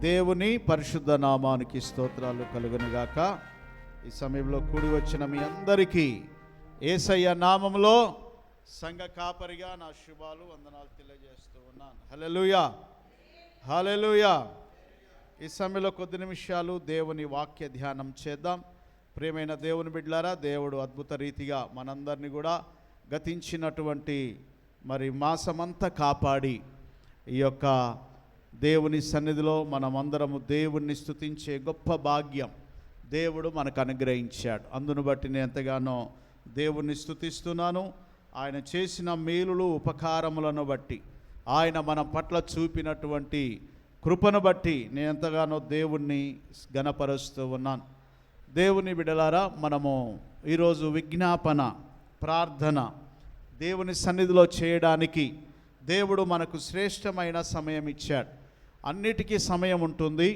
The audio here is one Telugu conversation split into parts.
దేవుని పరిశుద్ధ నామానికి స్తోత్రాలు కలుగునుగాక. ఈ సమయంలో కూడి వచ్చిన మీ అందరికీ యేసయ్య నామములో సంఘ కాపరిగా నా శుభాలు వందనాలు తెలియజేస్తూ ఉన్నాను. హల్లెలూయా, హల్లెలూయా. ఈ సమయంలో కొద్ది నిమిషాలు దేవుని వాక్య ధ్యానం చేద్దాం. ప్రియమైన దేవుని బిడ్డలారా, దేవుడు అద్భుత రీతిగా మనందరినీ కూడా గతించినటువంటి మాసమంతా కాపాడి ఈ యొక్క దేవుని సన్నిధిలో మనమందరము దేవుణ్ణి స్తుతించే గొప్ప భాగ్యం దేవుడు మనకు అనుగ్రహించాడు. అందును బట్టి నేను ఎంతగానో దేవుణ్ణి స్తుతిస్తున్నాను. ఆయన చేసిన మేలులు ఉపకారములను బట్టి, ఆయన మన పట్ల చూపినటువంటి కృపను బట్టి నేను ఎంతగానో దేవుణ్ణి ఘనపరుస్తూ ఉన్నాను. దేవుని బిడ్డలారా, మనము ఈరోజు విజ్ఞాపన ప్రార్థన దేవుని సన్నిధిలో చేయడానికి దేవుడు మనకు శ్రేష్టమైన సమయం ఇచ్చాడు. అన్నిటికీ సమయం ఉంటుంది,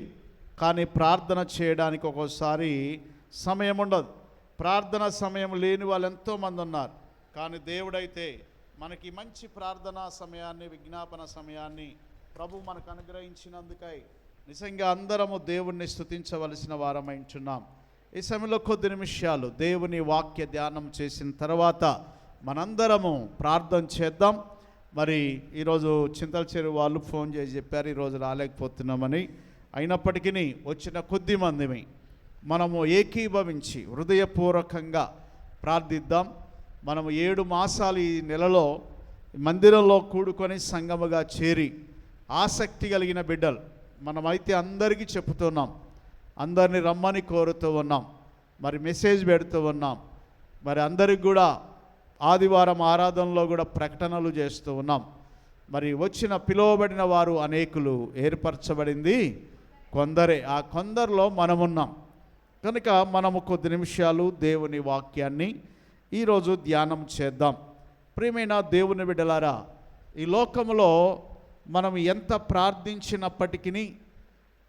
కానీ ప్రార్థన చేయడానికి ఒక్కోసారి సమయం ఉండదు. ప్రార్థన సమయం లేని వాళ్ళు ఎంతోమంది ఉన్నారు. కానీ దేవుడైతే మనకి మంచి ప్రార్థనా సమయాన్ని, విజ్ఞాపన సమయాన్ని ప్రభు మనకు అనుగ్రహించినందుకై నిజంగా అందరము దేవుణ్ణి స్తుతించవలసిన వారమై ఉంటున్నాం. ఈ సమయంలో కొద్ది నిమిషాలు దేవుని వాక్య ధ్యానం చేసిన తర్వాత మనందరము ప్రార్థన చేద్దాం. ఈరోజు చింతల చెరువు వాళ్ళు ఫోన్ చేసి చెప్పారు ఈరోజు రాలేకపోతున్నామని. అయినప్పటికీ వచ్చిన కొద్ది మందిని మనము ఏకీభవించి హృదయపూర్వకంగా ప్రార్థిద్దాం. మనము 7 మాసాలు ఈ నెలలో మందిరంలో కూడుకొని సంఘముగా చేరి ఆసక్తి కలిగిన బిడ్డలు మనమైతే అందరికీ చెప్తున్నాం, అందరినీ రమ్మని కోరుతూ ఉన్నాం, మెసేజ్ పెడుతూ ఉన్నాం. అందరికి కూడా ఆదివారం ఆరాధనలో కూడా ప్రకటనలు చేస్తూ ఉన్నాం. వచ్చిన పిలువబడిన వారు అనేకులు, ఏర్పరచబడింది కొందరే. ఆ కొందరిలో మనమున్నాం కనుక మనము కొద్ది నిమిషాలు దేవుని వాక్యాన్ని ఈరోజు ధ్యానం చేద్దాం. ప్రియమైన దేవుని బిడ్డలారా, ఈ లోకంలో మనం ఎంత ప్రార్థించినప్పటికీ,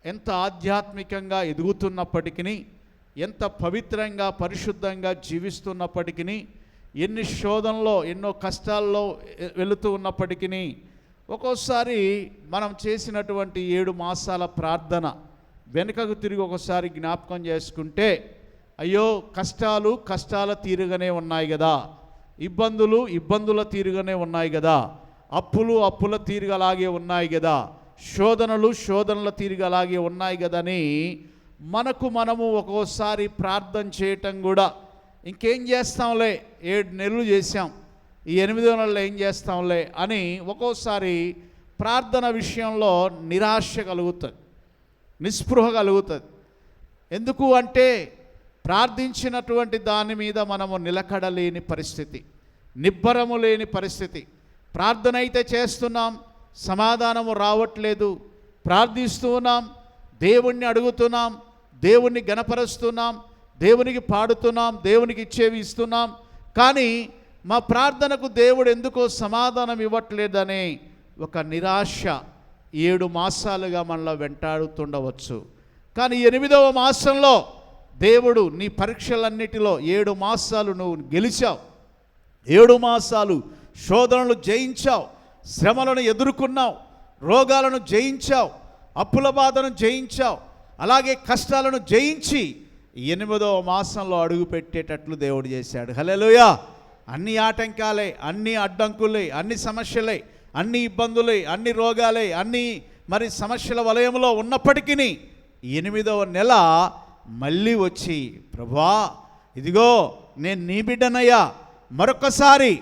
ఎంత ఆధ్యాత్మికంగా ఎదుగుతున్నప్పటికీ, ఎంత పవిత్రంగా పరిశుద్ధంగా జీవిస్తున్నప్పటికీ, ఎన్ని శోధనలో ఎన్నో కష్టాల్లో వెళుతూ ఉన్నప్పటికీ ఒక్కోసారి మనం చేసినటువంటి 7 మాసాల ప్రార్థన వెనుకకు తిరిగి ఒకసారి జ్ఞాపకం చేసుకుంటే, అయ్యో కష్టాల తీరుగానే ఉన్నాయి కదా, ఇబ్బందుల తీరుగానే ఉన్నాయి కదా, అప్పుల తీరుగా అలాగే ఉన్నాయి కదా, శోధనల తీరుగా అలాగే ఉన్నాయి కదా అని మనము ఒక్కోసారి ప్రార్థన చేయటం కూడా ఇంకేం చేస్తాంలే, 7 నెలలు చేశాం, ఈ 8వ నెలలో ఏం చేస్తాంలే అని ఒక్కోసారి ప్రార్థన విషయంలో నిరాశ కలుగుతుంది, నిస్పృహ కలుగుతుంది. ఎందుకు అంటే ప్రార్థించినటువంటి దాని మీద మనము నిలకడలేని పరిస్థితి, నిబ్బరము లేని పరిస్థితి. ప్రార్థన అయితే చేస్తున్నాం, సమాధానము రావట్లేదు. ప్రార్థిస్తూ ఉన్నాం, దేవుణ్ణి అడుగుతున్నాం, దేవుణ్ణి గణపరుస్తున్నాం, దేవునికి పాడుతున్నాం, దేవునికి ఇచ్చేవి ఇస్తున్నాం, కానీ మా ప్రార్థనకు దేవుడు ఎందుకో సమాధానం ఇవ్వట్లేదనే ఒక నిరాశ 7 మాసాలుగా మనలో వెంటాడుతుండవచ్చు. కానీ 8వ మాసంలో దేవుడు నీ పరీక్షలన్నిటిలో 7 మాసాలు నువ్వు గెలిచావు, 7 మాసాలు శోధనలు జయించావు, శ్రమలను ఎదుర్కొన్నావు, రోగాలను జయించావు, అప్పుల బాధను జయించావు, అలాగే కష్టాలను జయించి 8వ మాసంలో అడుగు పెట్టేటట్లు దేవుడు చేశాడు. హల్లెలూయా. అన్ని ఆటంకాలే, అన్ని అడ్డంకులే, అన్ని సమస్యలే, అన్ని ఇబ్బందులే, అన్ని రోగాలే, అన్ని సమస్యల వలయంలో ఉన్నప్పటికీ 8వ నెల మళ్ళీ వచ్చి, ప్రభువా ఇదిగో నేను నీ బిడ్డనయ్యా, మరొకసారి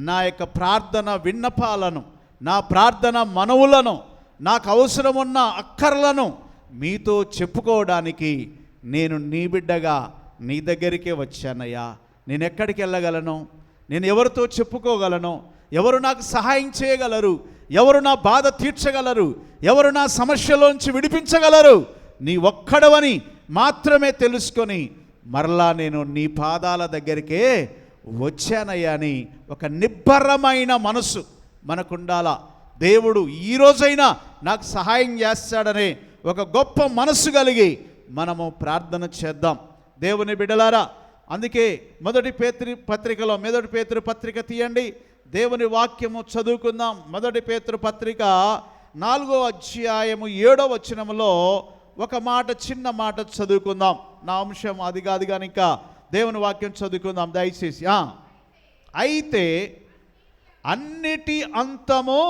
నా యొక్క ప్రార్థన విన్నపాలను, నా ప్రార్థన మనవులను, నాకు అవసరమున్న అక్కర్లను మీతో చెప్పుకోవడానికి నేను నీ బిడ్డగా నీ దగ్గరికే వచ్చానయ్యా. నేను ఎక్కడికి వెళ్ళగలను? నేను ఎవరితో చెప్పుకోగలను? ఎవరు నాకు సహాయం చేయగలరు? ఎవరు నా బాధ తీర్చగలరు? ఎవరు నా సమస్యలోంచి విడిపించగలరు? నీ ఒక్కడవని మాత్రమే తెలుసుకొని మరలా నేను నీ పాదాల దగ్గరికే వచ్చానయ్యా అని ఒక నిబ్బరమైన మనసు మనకుండాలా. దేవుడు ఈరోజైనా నాకు సహాయం చేస్తాడనే ఒక గొప్ప మనసు కలిగి మనము ప్రార్థన చేద్దాం. దేవుని బిడ్డలారా, అందుకే మొదటి పేతురు పత్రిక తీయండి, దేవుని వాక్యము చదువుకుందాం. మొదటి పేతురు పత్రిక 4వ అధ్యాయము 7వ వచనములో ఒక మాట, చిన్న మాట చదువుకుందాం. నా అంశం అది కాదు కనుక దేవుని వాక్యం చదువుకుందాం దయచేసి. అయితే అన్నిటి అంతము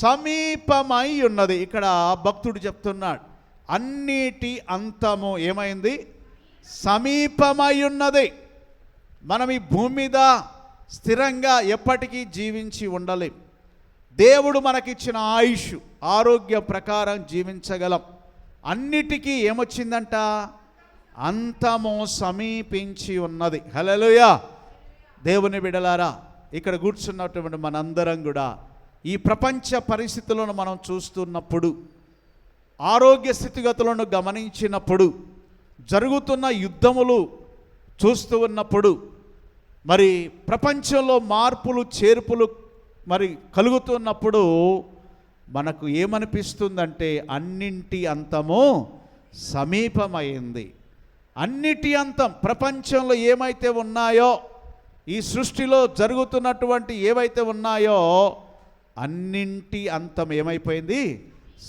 సమీపమై ఉన్నది. ఇక్కడ భక్తుడు చెప్తున్నాడు, అన్నిటి అంతము ఏమైంది? సమీపమై ఉన్నది. మనం ఈ భూమి మీద స్థిరంగా ఎప్పటికీ జీవించి ఉండలేం. దేవుడు మనకిచ్చిన ఆయుష్, ఆరోగ్యం ప్రకారం జీవించగలం. అన్నిటికీ ఏమొచ్చిందంట? అంతము సమీపించి ఉన్నది. హల్లెలూయా. దేవుని బిడ్డలారా, ఇక్కడ కూర్చున్నటువంటి మనందరం కూడా ఈ ప్రపంచ పరిస్థితులను మనం చూస్తున్నప్పుడు, ఆరోగ్య స్థితిగతులను గమనించినప్పుడు, జరుగుతున్న యుద్ధములు చూస్తూ ఉన్నప్పుడు, మరి ప్రపంచంలో మార్పులు చేర్పులు మరి కలుగుతున్నప్పుడు మనకు ఏమనిపిస్తుందంటే అన్నింటి అంతము సమీపమైంది. అన్నిటి అంతం, ప్రపంచంలో ఏమైతే ఉన్నాయో, ఈ సృష్టిలో జరుగుతున్నటువంటి ఏవైతే ఉన్నాయో అన్నింటి అంతం ఏమైపోయింది?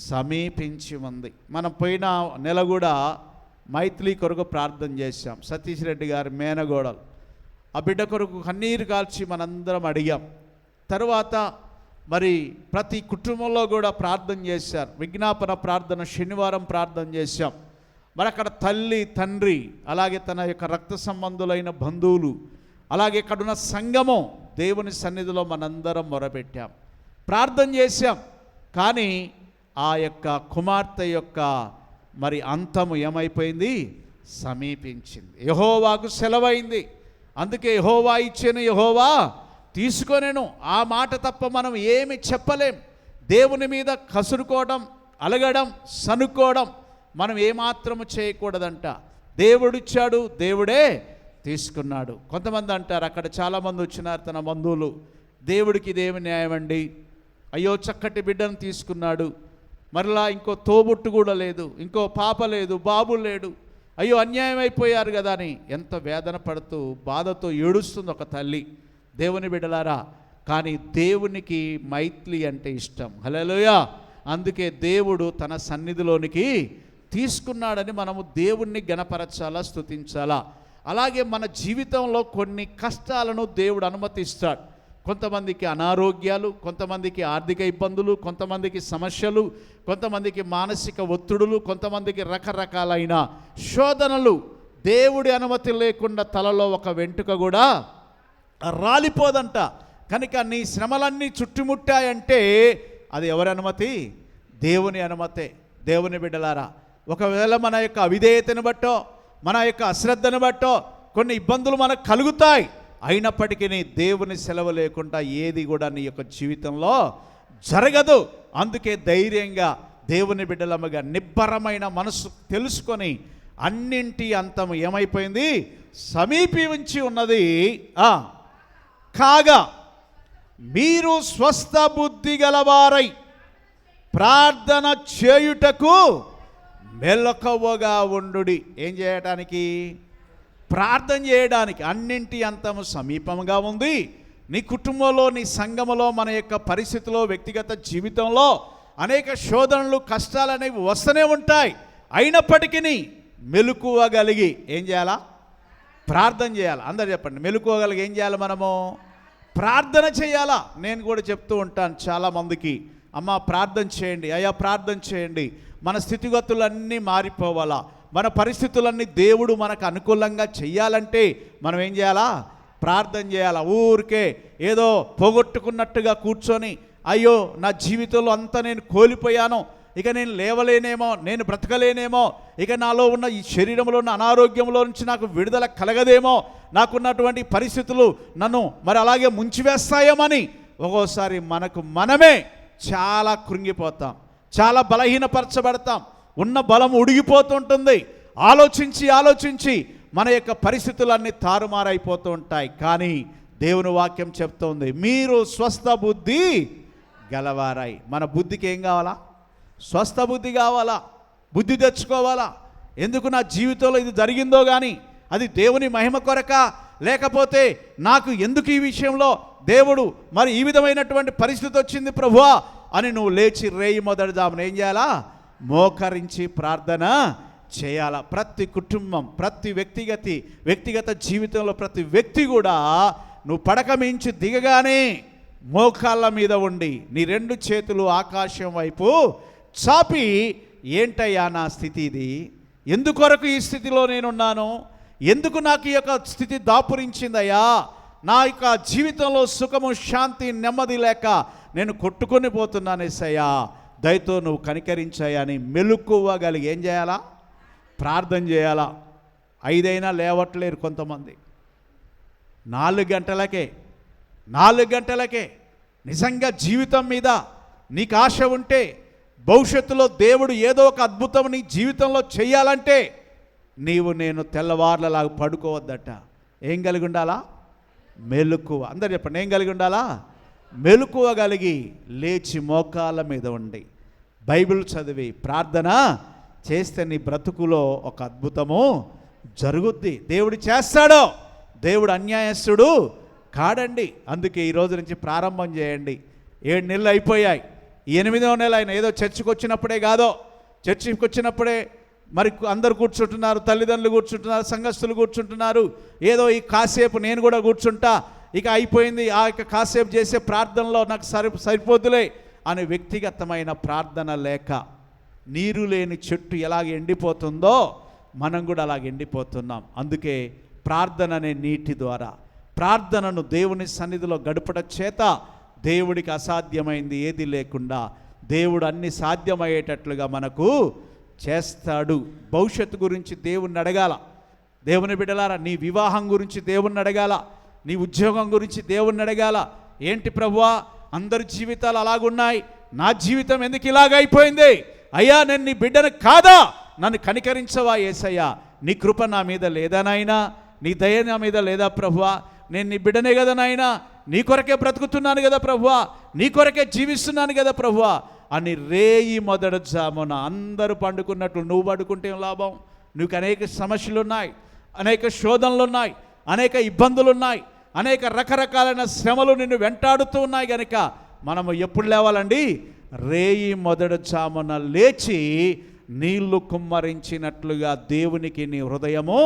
సమీపించి ఉంది. మనం పోయిన నెల కూడా మైథిలి కొరకు ప్రార్థన చేశాం. సతీష్ రెడ్డి గారి మేనగోడలు, ఆ బిడ్డ కొరకు కన్నీరు కాల్చి మనందరం అడిగాం. తర్వాత మరి ప్రతి కుటుంబంలో కూడా ప్రార్థన చేశారు. విజ్ఞాపన ప్రార్థన శనివారం ప్రార్థన చేశాం. మరి అక్కడ తల్లి, తండ్రి, అలాగే తన యొక్క రక్త సంబంధులైన బంధువులు, అలాగే ఇక్కడున్న సంఘము దేవుని సన్నిధిలో మనందరం మొరపెట్టాం, ప్రార్థన చేశాం. కానీ ఆ యొక్క కుమార్తె యొక్క మరి అంతము ఏమైపోయింది? సమీపించింది. యెహోవాకు సెలవైంది. అందుకే యెహోవా ఇచ్చెను, యెహోవా తీసుకొనెను. ఆ మాట తప్ప మనం ఏమి చెప్పలేం. దేవుని మీద కసురుకోవడం, అలగడం, సనుక్కోవడం మనం ఏమాత్రము చేయకూడదంట. దేవుడిచ్చాడు, దేవుడే తీసుకున్నాడు. కొంతమంది అంటారు, అక్కడ చాలామంది వచ్చినారు తన బంధువులు, దేవుడికి ఇదేమి న్యాయం అండి, అయ్యో చక్కటి బిడ్డను తీసుకున్నాడు, మరలా ఇంకో తోబుట్టు కూడా లేదు, ఇంకో పాప లేదు, బాబు లేడు, అయ్యో అన్యాయం అయిపోయారు కదా అని ఎంత వేదన పడుతూ బాధతో ఏడుస్తుంది ఒక తల్లి. దేవుని బిడ్డలారా, కానీ దేవునికి మైథిలి అంటే ఇష్టం. హల్లెలూయా. అందుకే దేవుడు తన సన్నిధిలోనికి తీసుకున్నాడని మనము దేవుణ్ణి గణపరచాలా, స్తుతించాలా. అలాగే మన జీవితంలో కొన్ని కష్టాలను దేవుడు అనుమతిస్తాడు. కొంతమందికి అనారోగ్యాలు, కొంతమందికి ఆర్థిక ఇబ్బందులు, కొంతమందికి సమస్యలు, కొంతమందికి మానసిక ఒత్తిడులు, కొంతమందికి రకరకాలైన శోధనలు. దేవుడి అనుమతి లేకుండా తలలో ఒక వెంట్రుక కూడా రాలిపోదంట. కనుక నీ శ్రమలన్నీ చుట్టుముట్టాయంటే అది ఎవరి అనుమతి? దేవుని అనుమతే. దేవుని బిడ్డలారా, ఒకవేళ మన యొక్క అవిధేయతను బట్టో, మన యొక్క అశ్రద్ధను బట్టో కొన్ని ఇబ్బందులు మనకు కలుగుతాయి. అయినప్పటికీ దేవుని సెలవు లేకుండా ఏది కూడా నీ యొక్క జీవితంలో జరగదు. అందుకే ధైర్యంగా దేవుని బిడ్డలముగా నిబ్బరమైన మనసు తెలుసుకొని అన్నింటి అంతము ఏమైపోయింది? సమీపించి ఉన్నది. కాగా మీరు స్వస్థ బుద్ధి గలవారై ప్రార్థన చేయుటకు మెలకువగా ఉండుడి. ఏం చేయటానికి? ప్రార్థన చేయడానికి. అన్నింటి అంతము సమీపంగా ఉంది. నీ కుటుంబంలో, నీ సంఘములో, మన యొక్క పరిస్థితిలో, వ్యక్తిగత జీవితంలో అనేక శోధనలు, కష్టాలు అనేవి వస్తూనే ఉంటాయి. అయినప్పటికీ మెలకువగలిగి ఏం చేయాలా? ప్రార్థన చేయాలి. అందరు చెప్పండి, మెలకువగలిగి ఏం చేయాలి? మనము ప్రార్థన చేయాలా. నేను కూడా చెప్తూ ఉంటాను చాలామందికి, అమ్మ ప్రార్థన చేయండి, అయ్యా ప్రార్థన చేయండి. మన స్థితిగతులన్నీ మారిపోవాలా, మన పరిస్థితులన్నీ దేవుడు మనకు అనుకూలంగా చెయ్యాలంటే మనం ఏం చేయాలా? ప్రార్థన చేయాలా. ఊరికే ఏదో పోగొట్టుకున్నట్టుగా కూర్చొని, అయ్యో నా జీవితంలో అంతా నేను కోల్పోయాను, ఇక నేను లేవలేనేమో, నేను బ్రతకలేనేమో, ఇక నాలో ఉన్న ఈ శరీరంలో ఉన్న అనారోగ్యంలో నుంచి నాకు విడుదల కలగదేమో, నాకున్నటువంటి పరిస్థితులు నన్ను మరి అలాగే ముంచివేస్తాయేమని ఒక్కోసారి మనకు మనమే చాలా కృంగిపోతాం, చాలా బలహీనపరచబడతాం, ఉన్న బలం ఉడిగిపోతుంటుంది. ఆలోచించి మన యొక్క పరిస్థితులన్నీ తారుమారైపోతూ ఉంటాయి. కానీ దేవుని వాక్యం చెప్తోంది, మీరు స్వస్థ బుద్ధి గలవారై. మన బుద్ధికి ఏం కావాలా? స్వస్థ బుద్ధి కావాలా, బుద్ధి తెచ్చుకోవాలా. ఎందుకు నా జీవితంలో ఇది జరిగిందో కానీ అది దేవుని మహిమ కొరక, లేకపోతే నాకు ఎందుకు ఈ విషయంలో దేవుడు మరి ఈ విధమైనటువంటి పరిస్థితి వచ్చింది ప్రభువా అని నువ్వు లేచి రేయి మొదటి జామున ఏం చేయాలా? మోకరించి ప్రార్థన చేయాలా. ప్రతి కుటుంబం, ప్రతి వ్యక్తిగత జీవితంలో ప్రతి వ్యక్తి కూడా నువ్వు పడక మించి దిగగానే మోకాళ్ళ మీద ఉండి నీ 2 చేతులు ఆకాశం వైపు చాపి, ఏంటయ్యా నా స్థితి ఇది? ఎందుకొరకు ఈ స్థితిలో నేనున్నాను? ఎందుకు నాకు ఈ యొక్క స్థితి దాపురించిందయ్యా? నా యొక్క జీవితంలో సుఖము, శాంతి, నెమ్మది లేక నేను కొట్టుకొని పోతున్నాను యేసయ్యా, దయతో నువ్వు కనికరించాయా అని మెలకువగలిగి ఏం చేయాలా? ప్రార్థన చేయాలా. 5 అయినా లేవట్లేరు కొంతమంది. 4 గంటలకే నిజంగా జీవితం మీద నీకు ఆశ ఉంటే, భవిష్యత్తులో దేవుడు ఏదో ఒక అద్భుతం నీ జీవితంలో చేయాలంటే నేను తెల్లవార్లలాగా పడుకోవద్దట. ఏం కలిగి ఉండాలా? మెలకువ. అందరు చెప్పండి, ఏం కలిగి ఉండాలా? మెలకువ కలిగి లేచి మోకాళ్ళ మీద ఉండి బైబిల్ చదివి ప్రార్థన చేస్తే నీ బ్రతుకులో ఒక అద్భుతము జరుగుద్ది. దేవుడు చేస్తాడో. దేవుడు అన్యాయస్తుడు కాడండి. అందుకే ఈ రోజు నుంచి ప్రారంభం చేయండి. 7 నెలలు అయిపోయాయి. 8వ నెల ఆయన ఏదో చర్చికి వచ్చినప్పుడే కాదో, చర్చికి వచ్చినప్పుడే మరి అందరు కూర్చుంటున్నారు, తల్లిదండ్రులు కూర్చుంటున్నారు, సంఘస్థులు కూర్చుంటున్నారు. ఏదో ఈ కాసేపు నేను కూడా కూర్చుంటా, ఇక అయిపోయింది, ఆ యొక్క కాసేపు చేసే ప్రార్థనలో నాకు సరిపోతులే అనే వ్యక్తిగతమైన ప్రార్థన లేక నీరు లేని చెట్టు ఎలాగ ఎండిపోతుందో మనం కూడా అలాగ ఎండిపోతున్నాం. అందుకే ప్రార్థన అనే నీటి ద్వారా ప్రార్థనను దేవుని సన్నిధిలో గడుపట చేత దేవుడికి అసాధ్యమైంది ఏది లేకుండా దేవుడు అన్ని సాధ్యమయ్యేటట్లుగా మనకు చేస్తాడు. భవిష్యత్తు గురించి దేవుణ్ణి అడగాల. దేవుని బిడ్డలారా, నీ వివాహం గురించి దేవుణ్ణి అడగాల, నీ ఉద్యోగం గురించి దేవుణ్ణి అడగాల. ఏంటి ప్రభువా, అందరి జీవితాలు అలాగున్నాయి, నా జీవితం ఎందుకు ఇలాగైపోయింది? అయ్యా, నేను నీ బిడ్డను కాదా? నన్ను కనికరించవా యేసయ్యా? నీ కృప నా మీద లేదా నాయనా? నీ దయ నా మీద లేదా ప్రభువా? నేను నీ బిడ్డనే కదా నాయనా, నీ కొరకే బ్రతుకుతున్నాను కదా ప్రభువా, నీ కొరకే జీవిస్తున్నాను కదా ప్రభువా అని రేయి మొదటి జామున అందరూ పండుకున్నట్లు నువ్వు పడుకుంటే ఏం లాభం? నీకు అనేక సమస్యలు ఉన్నాయి, అనేక శోధనలు ఉన్నాయి, అనేక ఇబ్బందులు ఉన్నాయి, అనేక రకరకాలైన శ్రమలు నిన్ను వెంటాడుతూ ఉన్నాయి. కనుక మనము ఎప్పుడు లేవాలండి? రేయి మొదటి జామున లేచి నీళ్లు కుమ్మరించినట్లుగా దేవునికి నీ హృదయము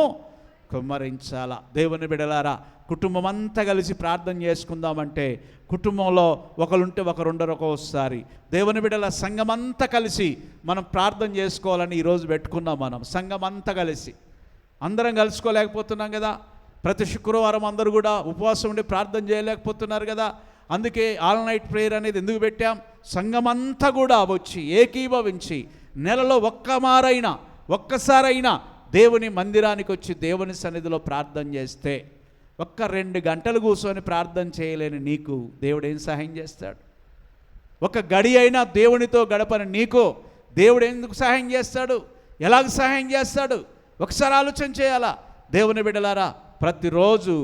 కుమ్మరించాల. దేవుని బిడలారా, కుటుంబం అంతా కలిసి ప్రార్థన చేసుకుందామంటే కుటుంబంలో ఒకరుంటే ఒకరు ఉండరు. ఒక్కోసారి దేవుని బిడ్డల సంఘం అంతా కలిసి మనం ప్రార్థన చేసుకోవాలని ఈరోజు పెట్టుకున్నాం. మనం సంఘం అంతా కలిసి అందరం కలుసుకోలేకపోతున్నాం కదా. ప్రతి శుక్రవారం అందరూ కూడా ఉపవాసం ఉండి ప్రార్థన చేయలేకపోతున్నారు కదా. అందుకే ఆల్ నైట్ ప్రేయర్ అనేది ఎందుకు పెట్టాం? సంఘం అంతా కూడా వచ్చి ఏకీభవించి నెలలో ఒక్కసారైనా దేవుని మందిరానికి వచ్చి దేవుని సన్నిధిలో ప్రార్థన చేస్తే, 1-2 గంటలు కూర్చొని ప్రార్థన చేయలేని నీకు దేవుడు ఏం సహాయం చేస్తాడు? ఒక గడి అయినా దేవునితో గడపని నీకు దేవుడు ఎందుకు సహాయం చేస్తాడు? ఎలాగ సహాయం చేస్తాడు? ఒకసారి ఆలోచన చేయాలా. దేవుని బిడ్డలారా, ప్రతిరోజు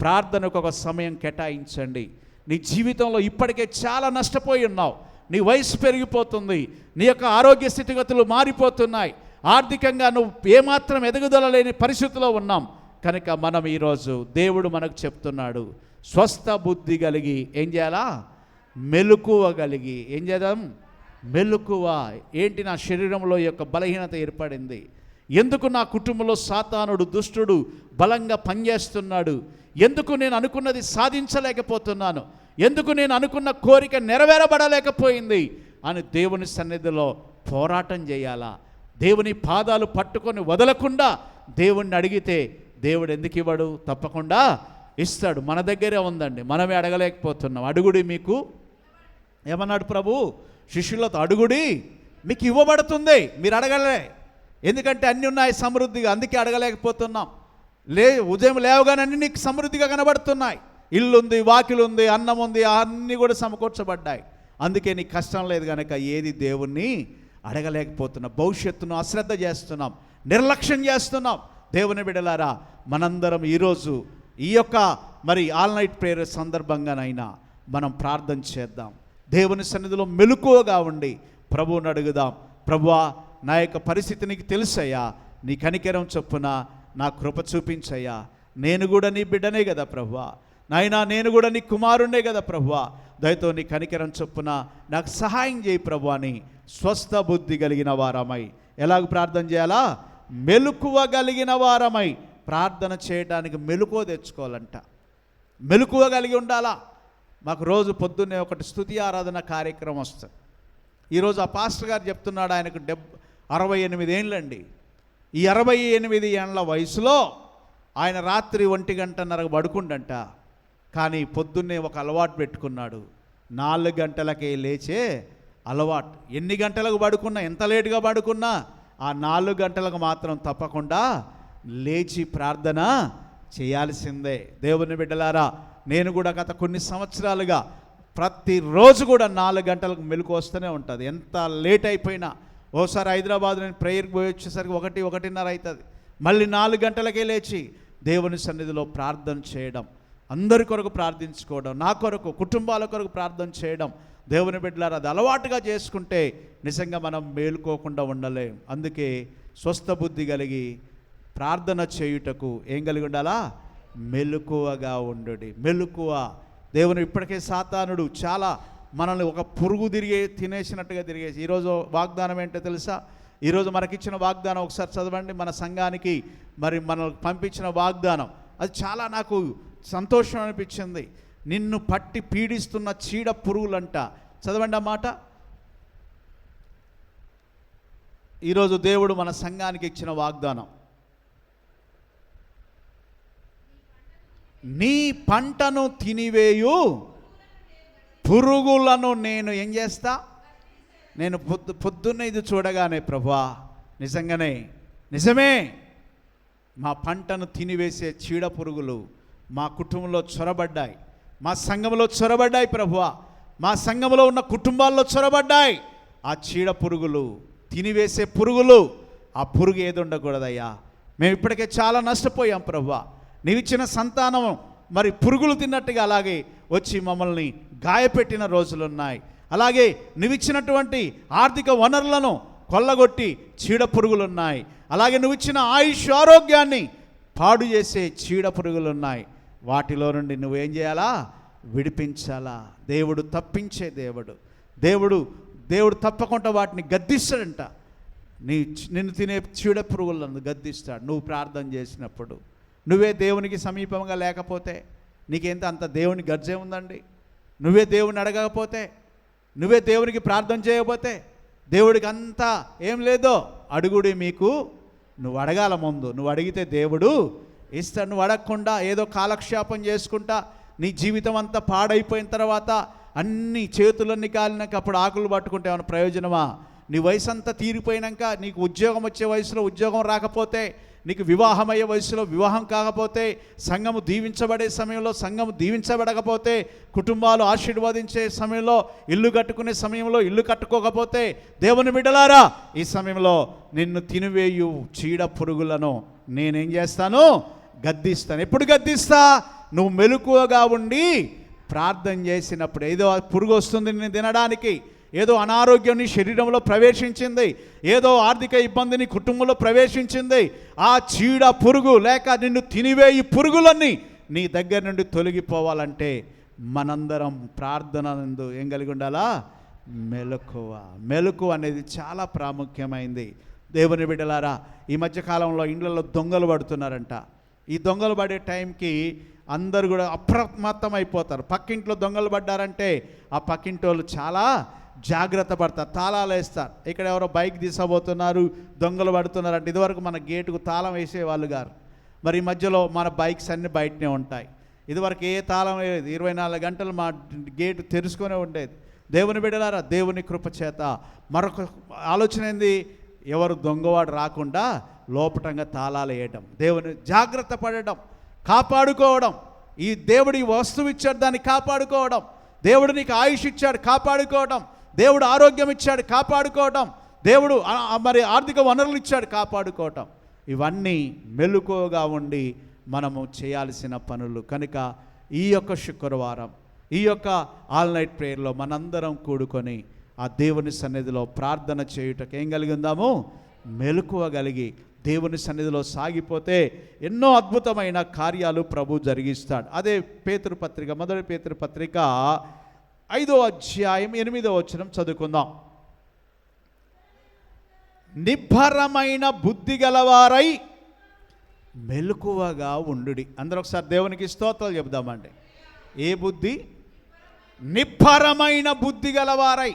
ప్రార్థనకు ఒక సమయం కేటాయించండి. నీ జీవితంలో ఇప్పటికే చాలా నష్టపోయి ఉన్నావు. నీ వయసు పెరిగిపోతుంది, నీ యొక్క ఆరోగ్య స్థితిగతులు మారిపోతున్నాయి, ఆర్థికంగా నువ్వు ఏమాత్రం ఎదుగుదల లేని పరిస్థితిలో ఉన్నాం. కనుక మనం ఈరోజు దేవుడు మనకు చెప్తున్నాడు, స్వస్థ బుద్ధి కలిగి ఏం చేయాలా? మెలకువ కలిగి ఏం చేద్దాం? మెలకువ. ఏంటి? నా శరీరంలో యొక్క బలహీనత ఏర్పడింది. ఎందుకు నా కుటుంబంలో సాతానుడు, దుష్టుడు బలంగా పనిచేస్తున్నాడు? ఎందుకు నేను అనుకున్నది సాధించలేకపోతున్నాను? ఎందుకు నేను అనుకున్న కోరిక నెరవేరబడలేకపోయింది అని దేవుని సన్నిధిలో పోరాటం చేయాలా. దేవుని పాదాలు పట్టుకొని వదలకుండా దేవుణ్ణి అడిగితే దేవుడు ఎందుకు ఇవ్వడు? తప్పకుండా ఇస్తాడు. మన దగ్గరే ఉందండి, మనమే అడగలేకపోతున్నాం. అడుగుడి మీకు ఏమన్నాడు ప్రభు? శిష్యులతో అడుగుడి మీకు ఇవ్వబడుతుంది. మీరు అడగలే, ఎందుకంటే అన్నీ ఉన్నాయి సమృద్ధిగా, అందుకే అడగలేకపోతున్నాం. ఉదయం లేవగానే అన్నీ నీకు సమృద్ధిగా కనబడుతున్నాయి. ఇల్లుంది, వాకిలుంది, అన్నం ఉంది, అన్నీ కూడా సమకూర్చబడ్డాయి. అందుకే నీకు కష్టం లేదు కనుక ఏది దేవుణ్ణి అడగలేకపోతున్నాం. భవిష్యత్తును అశ్రద్ధ చేస్తున్నాం, నిర్లక్ష్యం చేస్తున్నాం. దేవుని బిడ్డలారా, మనందరం ఈరోజు ఈ యొక్క మరి ఆల్ నైట్ ప్రేయర్ సందర్భంగానైనా మనం ప్రార్థన చేద్దాం. దేవుని సన్నిధిలో మెలకువగా ఉండి ప్రభువుని అడుగుదాం. ప్రభువా, నా యొక్క పరిస్థితి నీకు తెలుసయ్యా, నీ కనికరం చొప్పున నా కృప చూపించయ్యా. నేను కూడా నీ బిడ్డనే కదా ప్రభువా, నాయనా నేను కూడా నీ కుమారుణ్ణే కదా ప్రభువా, దయతో నీ కనికరం చొప్పున నాకు సహాయం చేయి ప్రభు అని స్వస్థ బుద్ధి కలిగిన వారమై ఎలాగ ప్రార్థన చేయాలా? మెలకువ కలిగిన వారమై ప్రార్థన చేయడానికి మెలకువ తెచ్చుకోవాలంట. మెలకువ కలిగి ఉండాలా. మాకు రోజు పొద్దున్నే ఒకటి స్తుతి ఆరాధన కార్యక్రమం వస్తుంది. ఈరోజు ఆ పాస్టర్ గారు చెప్తున్నాడు, ఆయనకు 68 ఏండ్లండి. ఈ 68 ఏండ్ల వయసులో ఆయన రాత్రి 1:30 పడుకుండంట. కానీ పొద్దున్నే ఒక అలవాటు పెట్టుకున్నాడు, 4 గంటలకే లేచే అలవాటు. ఎన్ని గంటలకు పడుకున్నా, ఎంత లేటుగా పడుకున్నా ఆ 4 గంటలకు మాత్రం తప్పకుండా లేచి ప్రార్థన చేయాల్సిందే. దేవుని బిడ్డలారా, నేను కూడా గత కొన్ని సంవత్సరాలుగా ప్రతిరోజు కూడా 4 గంటలకు మెలకు వస్తూనే ఉంటుంది. ఎంత లేట్ అయిపోయినా, ఓసారి హైదరాబాద్ నేను ప్రేయర్కి పోయి వచ్చేసరికి 1:30 అవుతుంది. మళ్ళీ 4 గంటలకే లేచి దేవుని సన్నిధిలో ప్రార్థన చేయడం, అందరి కొరకు ప్రార్థించుకోవడం, నా కొరకు, కుటుంబాల కొరకు ప్రార్థన చేయడం. దేవుని బిడ్డలారా, అది అలవాటుగా చేసుకుంటే నిజంగా మనం మేలుకోకుండా ఉండలేం. అందుకే స్వస్థ బుద్ధి కలిగి ప్రార్థన చేయుటకు ఏం కలిగి ఉండాలా? మెలకువగా ఉండుడి. మెలకువ. దేవుని ఇప్పటికే సాతానుడు చాలా మనల్ని ఒక పురుగు తినేసినట్టుగా తిరిగేసి, ఈరోజు వాగ్దానం ఏంటో తెలుసా? ఈరోజు మనకిచ్చిన వాగ్దానం ఒకసారి చదవండి. మన సంఘానికి మరి మనల్ని పంపించిన వాగ్దానం అది చాలా నాకు సంతోషం అనిపించింది. నిన్ను పట్టి పీడిస్తున్న చీడ పురుగులంట. చదవండి ఆ మాట. ఈరోజు దేవుడు మన సంఘానికి ఇచ్చిన వాగ్దానం, నీ పంటను తినివేయు పురుగులను నేను ఏం చేస్తా? నేను పొద్దున్నే ఇది చూడగానే ప్రభువా, నిజమే మా పంటను తినివేసే చీడ పురుగులు మా కుటుంబంలో చొరబడ్డాయి, మా సంఘంలో చొరబడ్డాయి ప్రభువా, మా సంఘంలో ఉన్న కుటుంబాల్లో చొరబడ్డాయి. ఆ చీడ పురుగులు, తినివేసే పురుగులు, ఆ పురుగు ఏది ఉండకూడదయ్యా. మేము ఇప్పటికే చాలా నష్టపోయాం ప్రభువా. నీవిచ్చిన సంతానం మరి పురుగులు తిన్నట్టుగా అలాగే వచ్చి మమ్మల్ని గాయపెట్టిన రోజులున్నాయి. అలాగే నువ్విచ్చినటువంటి ఆర్థిక వనరులను కొల్లగొట్టి చీడ పురుగులున్నాయి. అలాగే నువ్విచ్చిన ఆయుష్ ఆరోగ్యాన్ని పాడు చేసే చీడ పురుగులున్నాయి. వాటిలో నుండి నువ్వేం చేయాలా? విడిపించాలా. దేవుడు తప్పించే దేవుడు తప్పకుండా వాటిని గద్దిస్తాడంట. నిన్ను తినే చీడ పురుగులను గద్దిస్తాడు నువ్వు ప్రార్థన చేసినప్పుడు. నువ్వే దేవునికి సమీపంగా లేకపోతే నీకేంత అంత దేవుని గర్జే ఉందండి. నువ్వే దేవుని అడగకపోతే, నువ్వే దేవునికి ప్రార్థన చేయకపోతే దేవుడికి అంతా ఏం లేదో. అడుగుడి మీకు, నువ్వు అడగాల ముందు. నువ్వు అడిగితే దేవుడు ఇస్తాడు. నువ్వు అడగకుండా ఏదో కాలక్షేపం చేసుకుంటా నీ జీవితం అంతా పాడైపోయిన తర్వాత అన్ని చేతులన్నీ కాలినాక అప్పుడు ఆకులు పట్టుకుంటే ఏమైనా ప్రయోజనమా? నీ వయసు అంతా తీరిపోయినాక, నీకు ఉద్యోగం వచ్చే వయసులో ఉద్యోగం రాకపోతే, నీకు వివాహం అయ్యే వయసులో వివాహం కాకపోతే, సంఘము దీవించబడే సమయంలో సంఘము దీవించబడకపోతే, కుటుంబాలు ఆశీర్వదించే సమయంలో, ఇల్లు కట్టుకునే సమయంలో ఇల్లు కట్టుకోకపోతే, దేవుని బిడ్డలారా, ఈ సమయంలో నిన్ను తినివేయు చీడ పురుగులను నేనేం చేస్తాను? గద్దిస్తాను. ఎప్పుడు గద్దిస్తా? నువ్వు మెలకువగా ఉండి ప్రార్థన చేసినప్పుడు. ఏదో పురుగు వస్తుంది నేను తినడానికి, ఏదో అనారోగ్యం నీ శరీరంలో ప్రవేశించింది, ఏదో ఆర్థిక ఇబ్బందిని కుటుంబంలో ప్రవేశించింది. ఆ చీడ పురుగు లేక నిన్ను తినివేయి పురుగులన్నీ నీ దగ్గర నుండి తొలగిపోవాలంటే మనందరం ప్రార్థన నందు ఏం కలిగి ఉండాలా? మెలకువ అనేది చాలా ప్రాముఖ్యమైంది. దేవుని బిడ్డలారా, ఈ మధ్యకాలంలో ఇండ్లలో దొంగలు పడుతున్నారంట. ఈ దొంగలు పడే టైంకి అందరు కూడా అప్రమత్తం అయిపోతారు. పక్కింట్లో దొంగలు పడ్డారంటే ఆ పక్కింటి వాళ్ళు చాలా జాగ్రత్త పడతారు, తాళాలు వేస్తారు. ఇక్కడ ఎవరో బైక్ తీసుకోబోతున్నారు, దొంగలు పడుతున్నారంటే ఇదివరకు మన గేటుకు తాళం వేసేవాళ్ళు గారు. మరి ఈ మధ్యలో మన బైక్స్ అన్నీ బయటనే ఉంటాయి. ఇదివరకు ఏ తాళం లేదు, 24 గంటలు మా గేటు తెరుచుకొనే ఉండేది. దేవుని బిడ్డలారా, దేవుని కృప చేత మరొక ఆలోచన ఏంది? ఎవరు దొంగవాడు రాకుండా లోపటంగా తాళాలు వేయడం, దేవుని జాగ్రత్త పడడం, కాపాడుకోవడం. ఈ దేవుడి వస్తువు ఇచ్చాడు, దాన్ని కాపాడుకోవడం. దేవుడు నీకు ఆయుష్ ఇచ్చాడు, కాపాడుకోవడం. దేవుడు ఆరోగ్యం ఇచ్చాడు, కాపాడుకోవడం. దేవుడు మరి ఆర్థిక వనరులు ఇచ్చాడు, కాపాడుకోవటం. ఇవన్నీ మెలకువగా ఉండి మనము చేయాల్సిన పనులు. కనుక ఈ యొక్క శుక్రవారం, ఈ యొక్క ఆల్ నైట్ ప్రేయర్లో మనందరం కూడుకొని ఆ దేవుని సన్నిధిలో ప్రార్థన చేయుటకు ఏం కలిగి ఉందాము? మెలకువ కలిగి దేవుని సన్నిధిలో సాగిపోతే ఎన్నో అద్భుతమైన కార్యాలు ప్రభు జరిగిస్తాడు. అదే పేతురు పత్రిక, మొదటి పేతురు పత్రిక 5వ అధ్యాయం 8వ వచనం చదువుకుందాం. నిబ్బరమైన బుద్ధి గలవారై మెలకువగా ఉండుడి. అందరూ ఒకసారి దేవునికి స్తోత్రాలు చెబుదామండి. ఏ బుద్ధి? నిబ్బరమైన బుద్ధి గలవారై.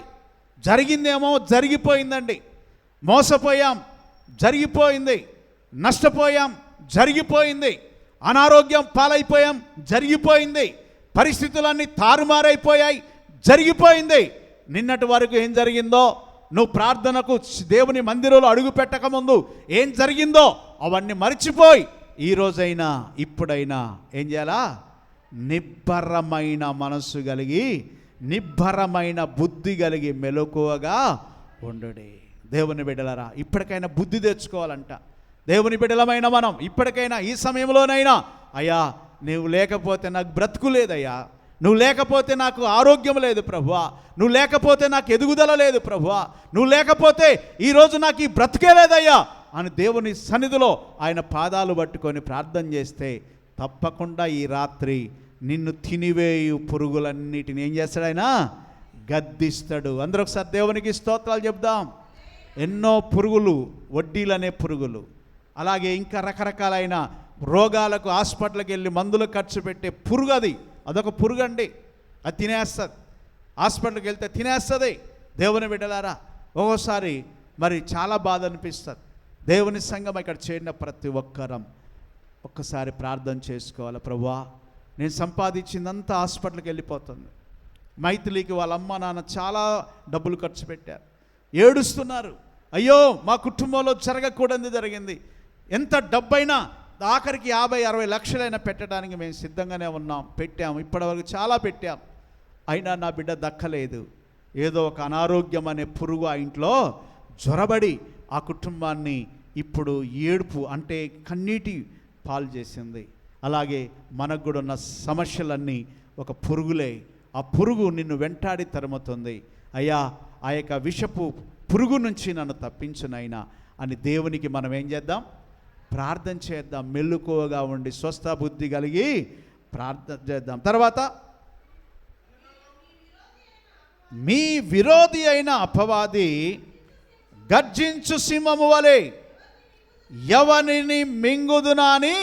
జరిగిందేమో జరిగిపోయిందండి, మోసపోయాం జరిగిపోయింది, నష్టపోయాం జరిగిపోయింది, అనారోగ్యం పాలైపోయాం జరిగిపోయింది, పరిస్థితులన్నీ తారుమారైపోయాయి జరిగిపోయింది. నిన్నటి వరకు ఏం జరిగిందో, నువ్వు ప్రార్థనకు దేవుని మందిరంలో అడుగు పెట్టకముందు ఏం జరిగిందో అవన్నీ మర్చిపోయి ఈరోజైనా ఇప్పుడైనా ఏం చేయాలా? నిబ్బరమైన మనస్సు కలిగి, నిబ్బరమైన బుద్ధి కలిగి మెలకువగా ఉండుడి. దేవుని బిడ్డలారా, ఇప్పటికైనా బుద్ధి తెచ్చుకోవాలంట. దేవుని బిడ్డలమైన మనం ఇప్పటికైనా ఈ సమయంలోనైనా, అయ్యా నువ్వు లేకపోతే నాకు బ్రతుకు లేదయ్యా, నువ్వు లేకపోతే నాకు ఆరోగ్యం లేదు ప్రభువా, నువ్వు లేకపోతే నాకు ఎదుగుదల లేదు ప్రభువా, నువ్వు లేకపోతే ఈరోజు నాకు ఈ బ్రతుకే లేదయ్యా అని దేవుని సన్నిధిలో ఆయన పాదాలు పట్టుకొని ప్రార్థన చేస్తే తప్పకుండా ఈ రాత్రి నిన్ను తినివేయు పురుగులన్నిటిని ఏం చేస్తాడు? ఆయన గద్దిస్తాడు. అందరూ ఒకసారి దేవునికి స్తోత్రాలు చెప్దాం. ఎన్నో పురుగులు, వడ్డీలనే పురుగులు, అలాగే ఇంకా రకరకాలైన రోగాలకు హాస్పిటల్కి వెళ్ళి మందులు ఖర్చు పెట్టే పురుగు, అదొక పురుగు అండి. అది తినేస్తుంది, హాస్పిటల్కి వెళ్తే తినేస్తుంది. దేవుని బిడ్డలారా, ఒక్కోసారి మరి చాలా బాధ అనిపిస్తుంది. దేవుని సంఘం ఇక్కడ చేరిన ప్రతి ఒక్కరం ఒక్కసారి ప్రార్థన చేసుకోవాలి. ప్రభువా, నేను సంపాదించిందంతా హాస్పిటల్కి వెళ్ళిపోతుంది. మైథిలికి వాళ్ళ అమ్మ నాన్న చాలా డబ్బులు ఖర్చు పెట్టారు, ఏడుస్తున్నారు. అయ్యో మా కుటుంబంలో జరగకూడదు జరిగింది. ఎంత డబ్బైనా ఆఖరికి 50-60 లక్షలైనా పెట్టడానికి మేము సిద్ధంగానే ఉన్నాం, పెట్టాము, ఇప్పటివరకు చాలా పెట్టాం, అయినా నా బిడ్డ దక్కలేదు. ఏదో ఒక అనారోగ్యం అనే పురుగు ఆ ఇంట్లో జ్వరబడి ఆ కుటుంబాన్ని ఇప్పుడు ఏడుపు అంటే కన్నీటి పాలు చేసింది. అలాగే మనకు కూడా ఉన్న సమస్యలన్నీ ఒక పురుగులే. ఆ పురుగు నిన్ను వెంటాడి తరుముతుంది. అయ్యా, ఆ యొక్క విషపు పురుగు నుంచి నన్ను తప్పించునైనా అని దేవునికి మనం ఏం చేద్దాం? ప్రార్థన చేద్దాం. మెలకువగా ఉండి స్వస్థ బుద్ధి కలిగి ప్రార్థన చేద్దాం. తర్వాత, మీ విరోధి అయిన అపవాది గర్జించు సింహము వలె ఎవరిని మింగుదునా అని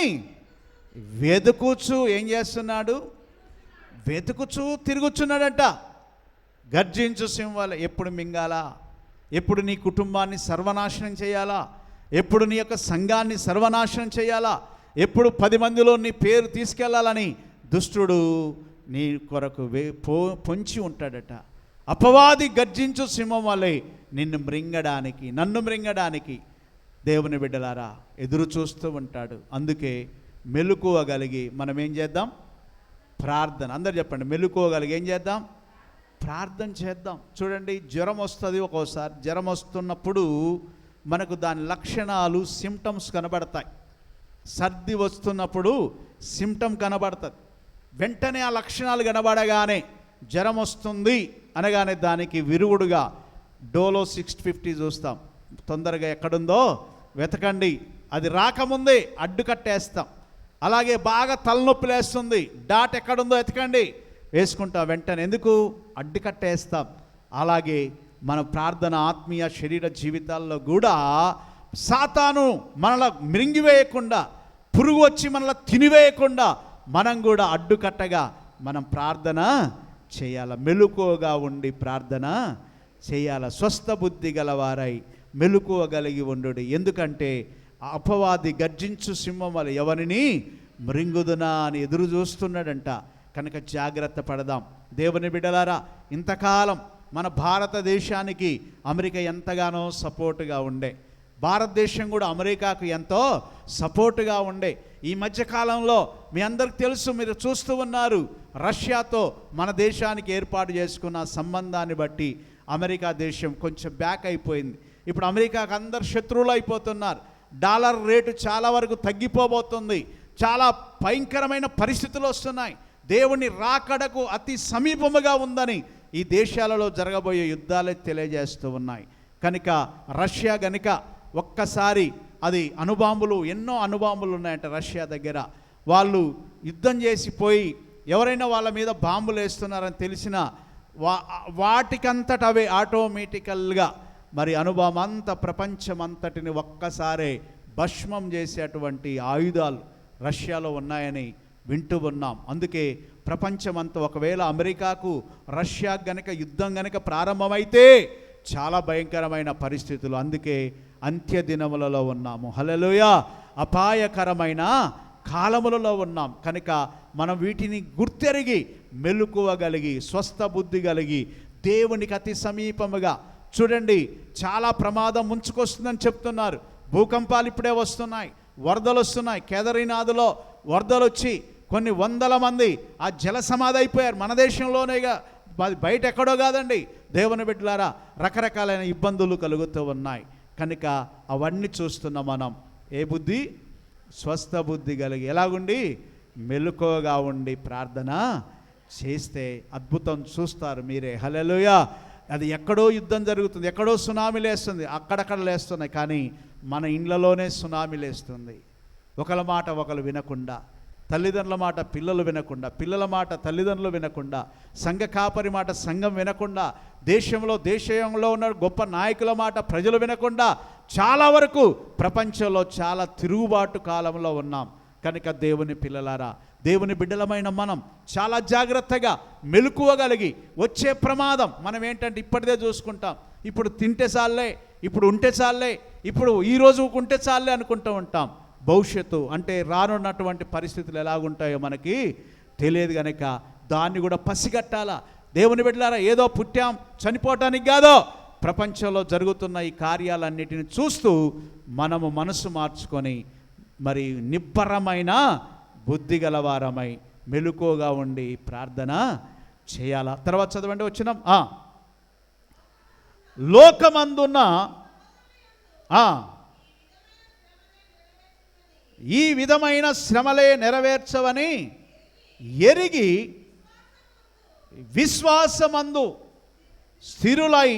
వెతుకుచు ఏం చేస్తున్నాడు? వెతుకుచు తిరుగుచున్నాడట. గర్జించు సింహం వలె. ఎప్పుడు మింగాలా? ఎప్పుడు నీ కుటుంబాన్ని సర్వనాశనం చేయాలా? ఎప్పుడు నీ యొక్క సంఘాన్ని సర్వనాశనం చేయాలా? ఎప్పుడు 10 మందిలో నీ పేరు తీసుకెళ్లాలని దుష్టుడు నీ కొరకు పొంచి ఉంటాడట. అపవాది గర్జించు సింహం వలె నిన్ను మృంగడానికి, నన్ను మృంగడానికి దేవుని బిడ్డలారా ఎదురు చూస్తూ ఉంటాడు. అందుకే మెలకువగలిగి మనం ఏం చేద్దాం? ప్రార్థన. అందరు చెప్పండి, మెలకువగలిగి ఏం చేద్దాం? ప్రార్థన చేద్దాం. చూడండి, జ్వరం వస్తుంది. ఒక్కోసారి జ్వరం వస్తున్నప్పుడు మనకు దాని లక్షణాలు, సిమ్టమ్స్ కనబడతాయి. సర్ది వస్తున్నప్పుడు సిమ్టమ్ కనబడుతుంది. వెంటనే ఆ లక్షణాలు కనబడగానే జ్వరం వస్తుంది అనగానే దానికి విరుగుడుగా డోలో 650 చూస్తాం. తొందరగా ఎక్కడుందో వెతకండి, అది రాకముందే అడ్డు కట్టేస్తాం. అలాగే బాగా తలనొప్పి లేస్తుంది, డాట్ ఎక్కడుందో వెతకండి, వేసుకుంటాం వెంటనే. ఎందుకు? అడ్డు కట్టేస్తాం. అలాగే మన ప్రార్థన, ఆత్మీయ శరీర జీవితాల్లో కూడా సాతాను మనల మింగివేయకుండా, పురుగు వచ్చి మనల తినివేయకుండా మనం కూడా అడ్డుకట్టగా మనం ప్రార్థన చేయాల. మెలకువగా ఉండి ప్రార్థన చేయాల. స్వస్థ బుద్ధి గలవారై మెలకువగలిగి ఉండు. ఎందుకంటే అపవాది గర్జించు సింహం వలె ఎవరిని మృంగుదునా అని ఎదురు చూస్తున్నాడంట. కనుక జాగ్రత్త పడదాం. దేవుని బిడ్డలారా, ఇంతకాలం మన భారతదేశానికి అమెరికా ఎంతగానో సపోర్టుగా ఉండే, భారతదేశం కూడా అమెరికాకు ఎంతో సపోర్టుగా ఉండే. ఈ మధ్యకాలంలో మీ అందరికి తెలుసు, మీరు చూస్తూ ఉన్నారు, రష్యాతో మన దేశానికి ఏర్పాటు చేసుకున్న సంబంధాన్ని బట్టి అమెరికా దేశం కొంచెం బ్యాక్ అయిపోయింది. ఇప్పుడు అమెరికాకు అందరు శత్రువులు అయిపోతున్నారు. డాలర్ రేటు చాలా వరకు తగ్గిపోబోతుంది. చాలా భయంకరమైన పరిస్థితులు వస్తున్నాయి. దేవుని రాకడకు అతి సమీపముగా ఉందని ఈ దేశాలలో జరగబోయే యుద్ధాలే తెలియజేస్తూ ఉన్నాయి. కనుక రష్యా గనుక ఒక్కసారి అది అణుబాంబులు, ఎన్నో అణుబాంబులు ఉన్నాయంట రష్యా దగ్గర. వాళ్ళు యుద్ధం చేసిపోయి ఎవరైనా వాళ్ళ మీద బాంబులు వేస్తున్నారని తెలిసిన వాటికంతట అవే ఆటోమేటికల్గా మరి అణుబాంబు అంత ప్రపంచమంతటిని ఒక్కసారే భస్మం చేసేటువంటి ఆయుధాలు రష్యాలో ఉన్నాయని వింటూ ఉన్నాం. అందుకే ప్రపంచమంతా ఒకవేళ అమెరికాకు రష్యా గనక యుద్ధం గనక ప్రారంభమైతే చాలా భయంకరమైన పరిస్థితులు. అందుకే అంత్య దినములలో ఉన్నాము. హల్లెలూయా. అపాయకరమైన కాలములలో ఉన్నాం కనుక మనం వీటిని గుర్తెరిగి మెలకువగలిగి స్వస్థ బుద్ధి కలిగి దేవునికి అతి సమీపముగా చూడండి. చాలా ప్రమాదం ముంచుకొస్తుందని చెప్తున్నారు. భూకంపాలు ఇప్పుడే వస్తున్నాయి, వరదలు వస్తున్నాయి. కేదార్నాథ్లో వరదలు వచ్చి కొన్ని వందల మంది ఆ జల సమాధి అయిపోయారు. మన దేశంలోనేగా, బయట ఎక్కడో కాదండి. దేవుని బిడ్డలారా, రకరకాలైన ఇబ్బందులు కలుగుతూ ఉన్నాయి కనుక అవన్నీ చూస్తున్న మనం ఏ బుద్ధి? స్వస్థ బుద్ధి కలిగి ఎలాగుండి మెలకువగా ఉండి ప్రార్థన చేస్తే అద్భుతం చూస్తారు మీరే. హల్లెలూయా. అది ఎక్కడో యుద్ధం జరుగుతుంది, ఎక్కడో సునామీ లేస్తుంది, అక్కడక్కడ లేస్తున్నాయి. కానీ మన ఇండ్లలోనే సునామీ లేస్తుంది. ఒకళ్ళ మాట ఒకరు వినకుండా, తల్లిదండ్రుల మాట పిల్లలు వినకుండా, పిల్లల మాట తల్లిదండ్రులు వినకుండా, సంఘ కాపరి మాట సంఘం వినకుండా, దేశంలో ఉన్న గొప్ప నాయకుల మాట ప్రజలు వినకుండా చాలా వరకు ప్రపంచంలో చాలా తిరుగుబాటు కాలంలో ఉన్నాం కనుక దేవుని పిల్లలారా, దేవుని బిడ్డలమైన మనం చాలా జాగ్రత్తగా మెలకువగలిగి వచ్చే ప్రమాదం మనం ఏంటంటే ఇప్పటిదే చూసుకుంటాం. ఇప్పుడు తింటే చాలే, ఇప్పుడు ఉంటే చాలే, ఇప్పుడు ఈరోజు ఉంటే చాలే అనుకుంటూ ఉంటాం. భవిష్యత్తు అంటే రానున్నటువంటి పరిస్థితులు ఎలాగుంటాయో మనకి తెలియదు కనుక దాన్ని కూడా పసిగట్టాలా. దేవుని బిడ్డలారా, ఏదో పుట్టాం చనిపోవటానికి కాదో, ప్రపంచంలో జరుగుతున్న ఈ కార్యాలన్నిటిని చూస్తూ మనము మనసు మార్చుకొని మరి నిబ్బరమైన బుద్ధి గలవారమై మెలకువగా ఉండి ప్రార్థన చేయాలా. తర్వాత చదవండి వచ్చినాం. లోకమందున్న ఈ విధమైన శ్రమలే నెరవేర్చవని ఎరిగి విశ్వాసమందు స్థిరులై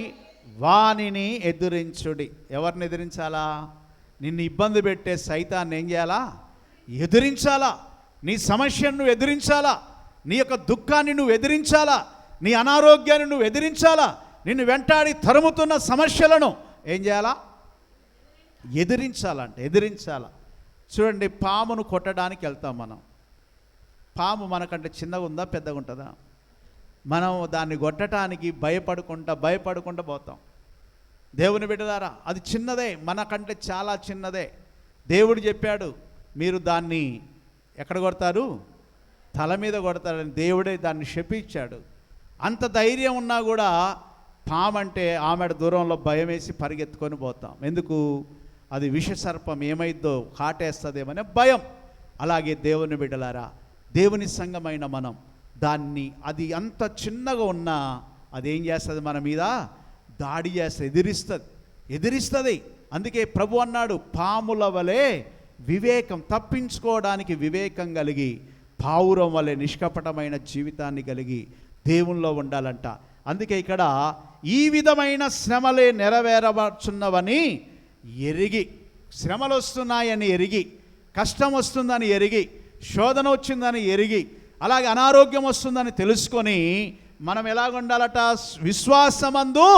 వానిని ఎదిరించుడి. ఎవరిని ఎదిరించాలా? నిన్ను ఇబ్బంది పెట్టే సైతాన్ని ఏం చేయాలా? ఎదిరించాలా. నీ సమస్యను నువ్వు ఎదిరించాలా, నీ యొక్క దుఃఖాన్ని నువ్వు ఎదిరించాలా, నీ అనారోగ్యాన్ని నువ్వు ఎదిరించాలా, నిన్ను వెంటాడి తరుముతున్న సమస్యలను ఏం చేయాలా? ఎదిరించాలా. చూడండి, పామును కొట్టడానికి వెళ్తాం మనం. పాము మనకంటే చిన్నగా ఉందా, పెద్దగా ఉంటుందా? మనం దాన్ని కొట్టడానికి భయపడుకుంటా పోతాం. దేవుని బిడ్డలారా, అది చిన్నదే, మనకంటే చాలా చిన్నదే. దేవుడు చెప్పాడు, మీరు దాన్ని ఎక్కడ కొడతారు? తల మీద కొడతారని దేవుడే దాన్ని శపించాడు. అంత ధైర్యం ఉన్నా కూడా పామంటే ఆమెడ దూరంలో భయం వేసి పరిగెత్తుకొని పోతాం. ఎందుకు? అది విషసర్పం ఏమైద్దో కాటేస్తుందేమనే భయం. అలాగే దేవుని బిడ్డలారా, దేవుని సంఘమైన మనం దాన్ని, అది అంత చిన్నగా ఉన్నా అదేం చేస్తుంది? మన మీద దాడి చేస్తుంది, ఎదిరిస్తుంది. అందుకే ప్రభు అన్నాడు, పాముల వలె వివేకం, తప్పించుకోవడానికి వివేకం కలిగి పావురం వలె నిష్కపటమైన జీవితాన్ని కలిగి దేవుల్లో ఉండాలంట. అందుకే ఇక్కడ ఈ విధమైన శ్రమలే నెరవేరబడుచున్నవని ఎరిగి, శ్రమలు వస్తున్నాయని ఎరిగి, కష్టం వస్తుందని ఎరిగి, శోధన వచ్చిందని ఎరిగి, అలాగే అనారోగ్యం వస్తుందని తెలుసుకొని మనం ఎలాగుండాలట? విశ్వాసమందు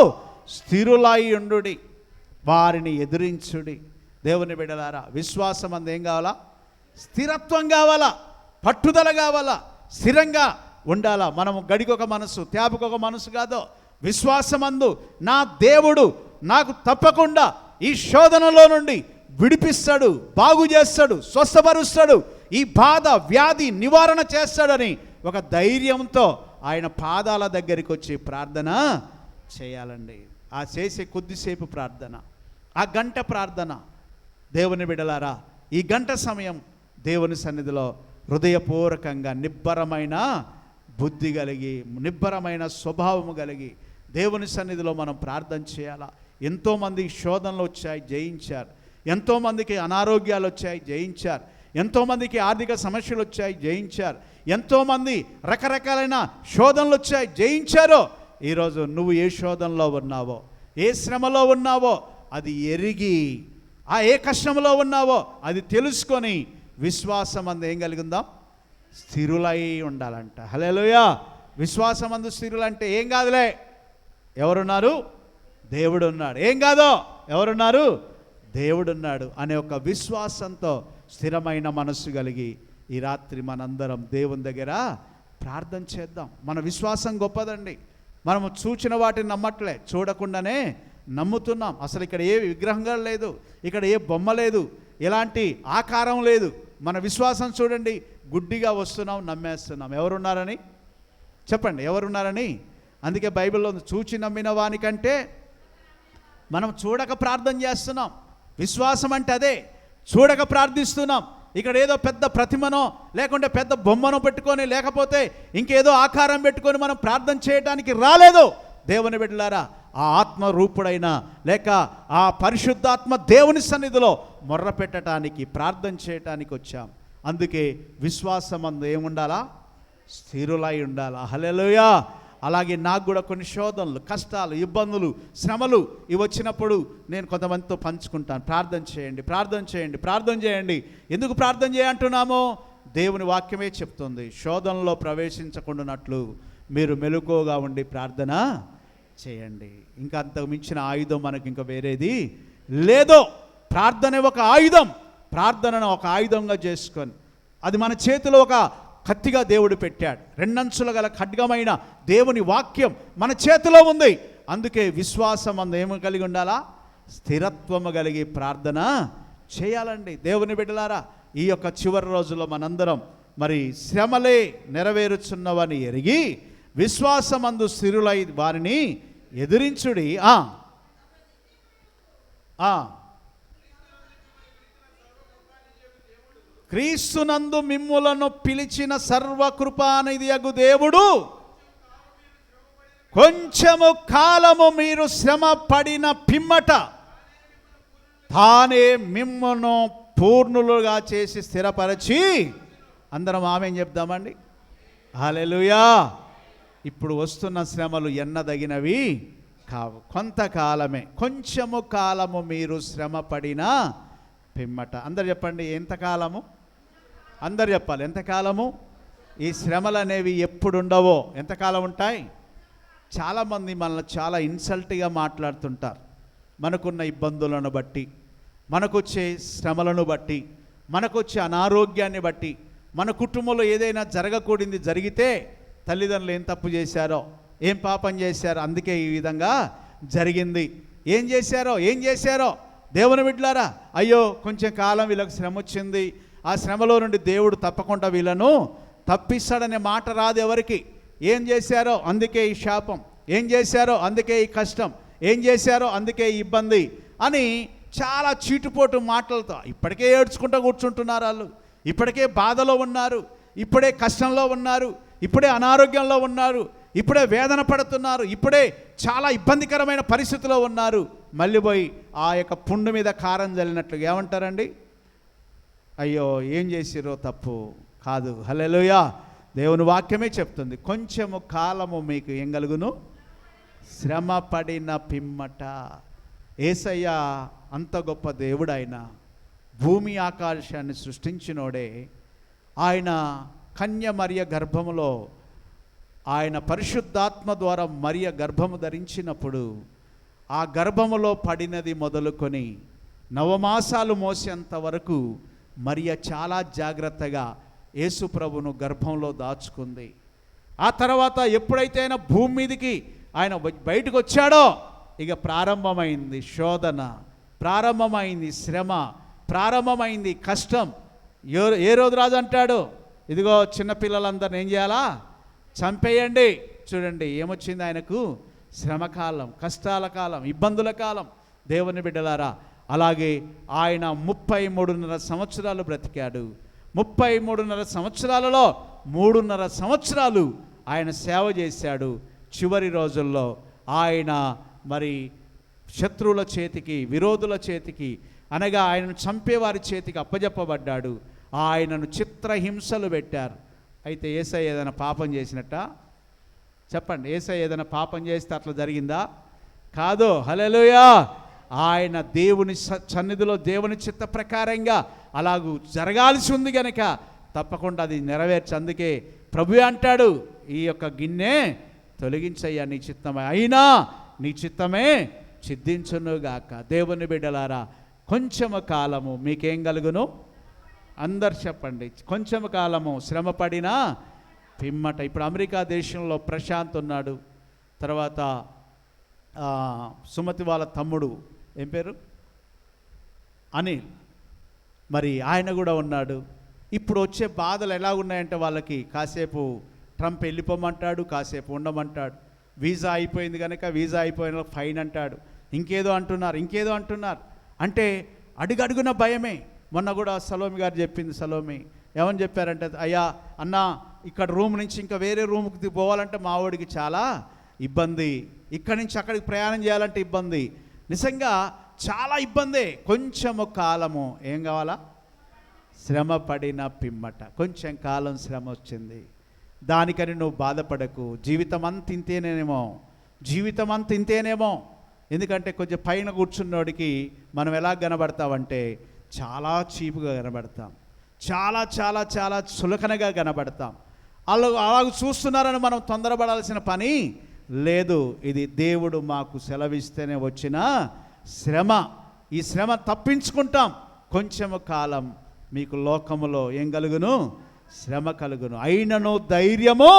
స్థిరులై ఉండుడి, వారిని ఎదిరించుడి. దేవుని బిడ్డలారా, విశ్వాసమందు ఏం కావాలా? స్థిరత్వం కావాలా, పట్టుదల కావాలా, స్థిరంగా ఉండాలా. మనము గడికొక మనసు, త్యాపుకొక మనసు కాదు. విశ్వాసమందు నా దేవుడు నాకు తప్పకుండా ఈ శోధనలో నుండి విడిపిస్తాడు, బాగు చేస్తాడు, స్వస్థపరుస్తాడు, ఈ బాధ వ్యాధి నివారణ చేస్తాడని ఒక ధైర్యంతో ఆయన పాదాల దగ్గరికి వచ్చి ప్రార్థన చేయాలండి. ఆ చేసే కొద్దిసేపు ప్రార్థన, ఆ గంట ప్రార్థన, దేవుని బిడ్డలారా, ఈ గంట సమయం దేవుని సన్నిధిలో హృదయపూర్వకంగా నిబ్బరమైన బుద్ధి కలిగి, నిబ్బరమైన స్వభావము కలిగి దేవుని సన్నిధిలో మనం ప్రార్థన చేయాలా. ఎంతోమంది శోధనలు వచ్చాయి, జయించారు. ఎంతోమందికి అనారోగ్యాలు వచ్చాయి, జయించారు. ఎంతోమందికి ఆర్థిక సమస్యలు వచ్చాయి, జయించారు. ఎంతోమంది రకరకాలైన శోధనలు వచ్చాయి, జయించారు. ఈరోజు నువ్వు ఏ శోధనలో ఉన్నావో, ఏ శ్రమలో ఉన్నావో అది ఎరిగి ఏ కష్టంలో ఉన్నావో అది తెలుసుకొని విశ్వాసమందు ఏం కలిగి ఉందాం? స్థిరులై ఉండాలంట. హల్లెలూయా. విశ్వాసమందు స్థిరులంటే ఏం కాదులే, ఎవరున్నారు? దేవుడు ఉన్నాడు. ఏం కాదో, ఎవరున్నారు? దేవుడున్నాడు అనే ఒక విశ్వాసంతో స్థిరమైన మనస్సు కలిగి ఈ రాత్రి మనందరం దేవుని దగ్గర ప్రార్థన చేద్దాం. మన విశ్వాసం గొప్పదండి. మనము చూచిన వాటిని నమ్మట్లే, చూడకుండానే నమ్ముతున్నాం. అసలు ఇక్కడ ఏ విగ్రహం లేదు, ఇక్కడ ఏ బొమ్మ లేదు, ఎలాంటి ఆకారం లేదు. మన విశ్వాసం చూడండి, గుడ్డిగా వస్తున్నాం, నమ్మేస్తున్నాం. ఎవరున్నారని చెప్పండి, ఎవరున్నారని? అందుకే బైబిల్లో చూచి నమ్మిన వానికంటే మనం చూడక ప్రార్థన చేస్తున్నాం. విశ్వాసం అంటే అదే, చూడక ప్రార్థిస్తున్నాం. ఇక్కడ ఏదో పెద్ద ప్రతిమనో లేకుంటే పెద్ద బొమ్మనో పెట్టుకొని లేకపోతే ఇంకేదో ఆకారం పెట్టుకొని మనం ప్రార్థన చేయడానికి రాలేదు. దేవుని బిడ్డలారా, ఆ ఆత్మరూపుడైన లేక ఆ పరిశుద్ధాత్మ దేవుని సన్నిధిలో మొర్ర పెట్టడానికి, ప్రార్థన చేయటానికి వచ్చాం. అందుకే విశ్వాసమందు ఏముండాలా? స్థిరులై ఉండాలా. హల్లెలూయా. అలాగే నాకు కూడా కొన్ని శోధనలు, కష్టాలు, ఇబ్బందులు, శ్రమలు ఇవి వచ్చినప్పుడు నేను కొంతమందితో పంచుకుంటాను. ప్రార్థన చేయండి, ప్రార్థన చేయండి, ప్రార్థన చేయండి. ఎందుకు ప్రార్థన చేయంటున్నామో దేవుని వాక్యమే చెప్తుంది. శోధనలో ప్రవేశించకుండానట్లు మీరు మెలకువగా ఉండి ప్రార్థన చేయండి. ఇంకా అంతకు మించిన ఆయుధం మనకి ఇంకా వేరేది లేదో. ప్రార్థన ఒక ఆయుధం. ప్రార్థనను ఒక ఆయుధంగా చేసుకొని అది మన చేతిలో ఒక కత్తిగా దేవుడు పెట్టాడు. రెండంచుల గల ఖడ్గమైన దేవుని వాక్యం మన చేతిలో ఉంది. అందుకే విశ్వాసం అందు ఏమి కలిగి ఉండాలా? స్థిరత్వము కలిగి ప్రార్థన చేయాలండి. దేవుని బిడ్డలారా, ఈ యొక్క చివరి రోజుల్లో మనందరం మరి శ్రమలే నెరవేరుచున్నవని ఎరిగి విశ్వాసమందు స్థిరులై వారిని ఎదిరించుడి. క్రీస్తునందు మిమ్ములను పిలిచిన సర్వకృపానిధియగు దేవుడు కొంచెము కాలము మీరు శ్రమ పడిన పిమ్మట తానే మిమ్మును పూర్ణులుగా చేసి స్థిరపరచి, అందరం ఆమేన్ చెప్దామండి. హల్లెలూయా. ఇప్పుడు వస్తున్న శ్రమలు ఎన్నదగినవి కావు, కొంతకాలమే. కొంచెము కాలము మీరు శ్రమ పడిన పిమ్మట. అందరు చెప్పండి, ఎంతకాలము? అందరు చెప్పాలి, ఎంతకాలము? ఈ శ్రమలు అనేవి ఎప్పుడు ఉండవో. ఎంతకాలం ఉంటాయి? చాలామంది మనల్ని చాలా ఇన్సల్ట్గా మాట్లాడుతుంటారు. మనకున్న ఇబ్బందులను బట్టి, మనకొచ్చే శ్రమలను బట్టి, మనకొచ్చే అనారోగ్యాన్ని బట్టి, మన కుటుంబంలో ఏదైనా జరగకూడింది జరిగితే తల్లిదండ్రులు ఏం తప్పు చేశారో, ఏం పాపం చేశారో, అందుకే ఈ విధంగా జరిగింది. ఏం చేశారో దేవుని బిడ్డలారా, అయ్యో కొంచెం కాలం వీళ్ళకి శ్రమ వచ్చింది, ఆ శ్రమలో నుండి దేవుడు తప్పకుండా వీళ్ళను తప్పిస్తాడనే మాట రాదు ఎవరికి. ఏం చేశారో అందుకే ఈ శాపం, ఏం చేశారో అందుకే ఈ కష్టం, ఏం చేశారో అందుకే ఈ ఇబ్బంది అని చాలా చీటుపోటు మాటలతో ఇప్పటికే ఏడ్చుకుంటూ కూర్చుంటున్నారు. వాళ్ళు ఇప్పటికే బాధలో ఉన్నారు, ఇప్పుడే కష్టంలో ఉన్నారు, ఇప్పుడే అనారోగ్యంలో ఉన్నారు, ఇప్పుడే వేదన పడుతున్నారు, ఇప్పుడే చాలా ఇబ్బందికరమైన పరిస్థితిలో ఉన్నారు. మళ్ళీ పోయి ఆ యొక్క పుండు మీద కారం చల్లినట్లుగా ఏమంటారండి? అయ్యో ఏం చేసిరో తప్పు కాదు. హల్లెలూయా. దేవుని వాక్యమే చెప్తుంది, కొంచెము కాలము మీకు ఏం కలుగును? శ్రమ పడిన పిమ్మట. యేసయ్య అంత గొప్ప దేవుడు. ఆయన భూమి ఆకాశాన్ని సృష్టించినోడే. ఆయన కన్య మరియ గర్భములో ఆయన పరిశుద్ధాత్మ ద్వారా మరియ గర్భము ధరించినప్పుడు ఆ గర్భములో పడినది మొదలుకొని నవమాసాలు మోసేంత వరకు మరియ చాలా జాగ్రత్తగా యేసు ప్రభును గర్భంలో దాచుకుంది. ఆ తర్వాత ఎప్పుడైతే ఆయన భూమి మీదకి ఆయన బయటకు వచ్చాడో ఇక ప్రారంభమైంది శోధన, ప్రారంభమైంది శ్రమ, ప్రారంభమైంది కష్టం. ఏ రోజు రాజు అంటాడు, ఇదిగో చిన్నపిల్లలందరిని ఏం చేయాలా? చంపేయండి. చూడండి ఏమొచ్చింది ఆయనకు? శ్రమకాలం, కష్టాల కాలం, ఇబ్బందుల కాలం. దేవుని బిడ్డలారా, అలాగే ఆయన 33.5 సంవత్సరాలు బ్రతికాడు. 33.5 సంవత్సరాలలో 3.5 సంవత్సరాలు ఆయన సేవ చేశాడు. చివరి రోజుల్లో ఆయన మరి శత్రువుల చేతికి, విరోధుల చేతికి, అనగా ఆయనను చంపేవారి చేతికి అప్పజెప్పబడ్డాడు. ఆయనను చిత్రహింసలు పెట్టారు. అయితే యేసయ్య ఏదైనా పాపం చేసినట్ట? చెప్పండి, యేసయ్య ఏదైనా పాపం చేస్తే అట్లా జరిగిందా? కాదు. హల్లెలూయా. ఆయన దేవుని సన్నిధిలో దేవుని చిత్త ప్రకారంగా అలాగూ జరగాల్సి ఉంది గనక తప్పకుండా అది నెరవేర్చి, అందుకే ప్రభు అంటాడు, ఈ యొక్క గిన్నె తొలగించయ్యా నీ చిత్తమే, అయినా నీ చిత్తమే సిద్ధించునుగాక. దేవుని బిడ్డలారా, కొంచెము కాలము మీకేం కలుగును? అందరు చెప్పండి, కొంచెము కాలము శ్రమపడినా పిమ్మట. ఇప్పుడు అమెరికా దేశంలో ప్రశాంత్ ఉన్నాడు, తర్వాత సుమతి వాళ్ళ తమ్ముడు ఏం పేరు, అనిల్, మరి ఆయన కూడా ఉన్నాడు. ఇప్పుడు వచ్చే బాధలు ఎలా ఉన్నాయంటే వాళ్ళకి కాసేపు ట్రంప్ వెళ్ళిపోమంటాడు, కాసేపు ఉండమంటాడు. వీసా అయిపోయింది కనుక వీసా అయిపోయిన ఫైన్ అంటాడు, ఇంకేదో అంటున్నారు. అంటే అడుగడుగున భయమే. మొన్న కూడా సలోమి గారు చెప్పింది, సలోమి ఏమని చెప్పారంటే, అయ్యా అన్న ఇక్కడ రూమ్ నుంచి ఇంకా వేరే రూమ్కి పోవాలంటే మా వాడికి చాలా ఇబ్బంది, ఇక్కడి నుంచి అక్కడికి ప్రయాణం చేయాలంటే ఇబ్బంది, నిజంగా చాలా ఇబ్బందే. కొంచెము కాలము ఏం కావాలా? శ్రమ పడిన పిమ్మట. కొంచెం కాలం శ్రమ వచ్చింది, దానికని నువ్వు బాధపడకు. జీవితం అంత ఇంతేనేమో. ఎందుకంటే కొంచెం పైన కూర్చున్నోడికి మనం ఎలా కనబడతామంటే చాలా చీపుగా కనబడతాం, చాలా చాలా చాలా చులకనగా కనబడతాం. అలాగ చూస్తున్నారని మనం తొందరపడాల్సిన పని లేదు. ఇది దేవుడు మాకు సెలవిస్తేనే వచ్చిన శ్రమ. ఈ శ్రమ తప్పించుకుంటాం. కొంచెము కాలం మీకు లోకములో ఏం కలుగును? శ్రమ కలుగును, అయినను ధైర్యము